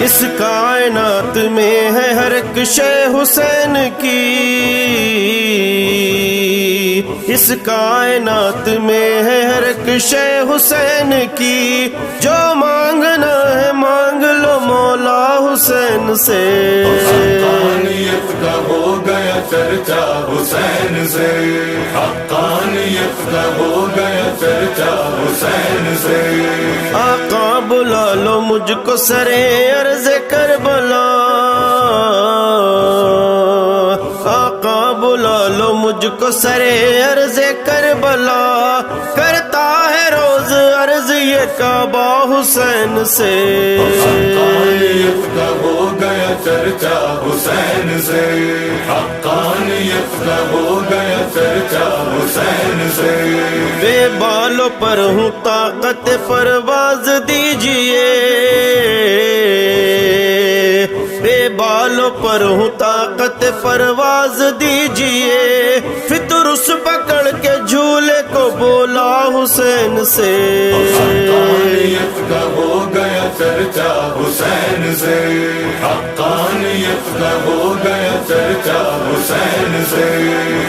اس کائنات میں ہے ہر ایک شے حسین کی. اس کائنات میں ہے ہر ایک شے حسین کی. جو مانگنا ہے مانگ لو مولا حسین سے. حقانیت کا ہو گیا چرچا حسین سے. حقانیت کا ہو گیا چرچا حسین سے. آقا بلا لو مجھ کو سرے عرض کربلا. آقا بلا لو مجھ کو سرے عرض کربلا. کرتا ہے روز عرض یہ کعبہ حسین سے. حقانیت کا ہو گیا چرچا حسین سے. حقانیت کا ہو گیا چرچا حسین سے. بے بالوں پر ہوں طاقت پرواز دیجئے. بے بالوں پر ہوں طاقت پرواز دیجئے. فطرس پکڑ کے جھولے کو بولا حسین سے. حقانیت کا ہو گیا چرچا حسین سے. حقانیت کا ہو گیا چرچا حسین سے.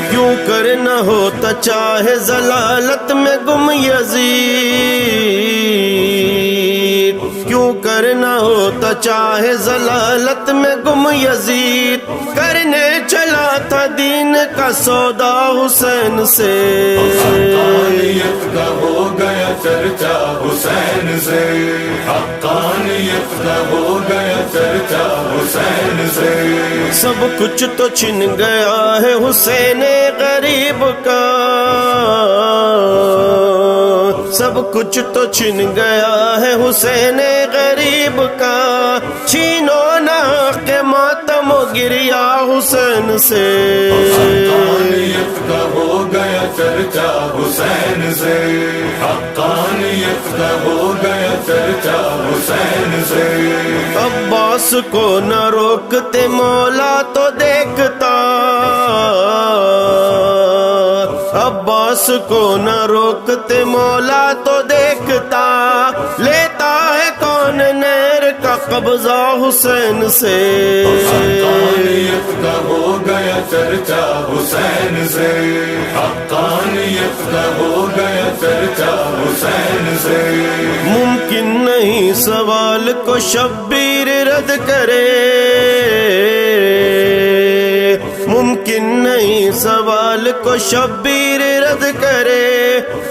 کیوں کر نہ ہوتا چاہے ضلالت میں گم یزید. کیوں کر نہ ہوتا چاہے ضلالت میں گم یزید. کرنے چلا تھا دین کا سودا حسین سے. حقانیت کا ہو گیا چرچا حسین سے. حقانیت کا ہو گیا چرچا حسین سے. سب کچھ تو چھن گیا ہے حسین غریب کا. سب کچھ تو چھن گیا ہے حسین غریب کا. چھینو نہ کے ماتم و گریا حسین سے. حقانیت کا ہو گیا چرچا حسین سے. حقانیت کا ہو گیا چرچا حسین سے. عباس کو نہ روکتے مولا تو دیکھتا. عباس کو نہ روکتے مولا تو دیکھتا. لیتا ہے کون نیر کا قبضہ حسین سے. حقانیت کا ہو گیا چرچا حسین سے. حقانیت کا ہو گیا چرچا حسین سے. ممکن نہیں سوال کو شبیر رد کرے. ممکن نہیں سوال کو شبیر رد کرے.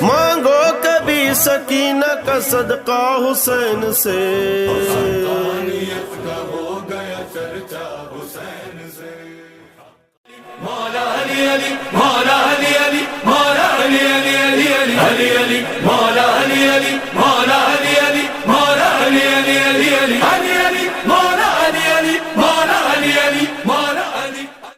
مانگو کبھی سکینہ کا صدقہ حسین سے. حقانیت کا ہو گیا چرچا حسین سے. مولا علی علی مولا علی علی مولا علی علی علی علی علی علی مولا علی علی مولا علی علی مولا علی علی علی علی علی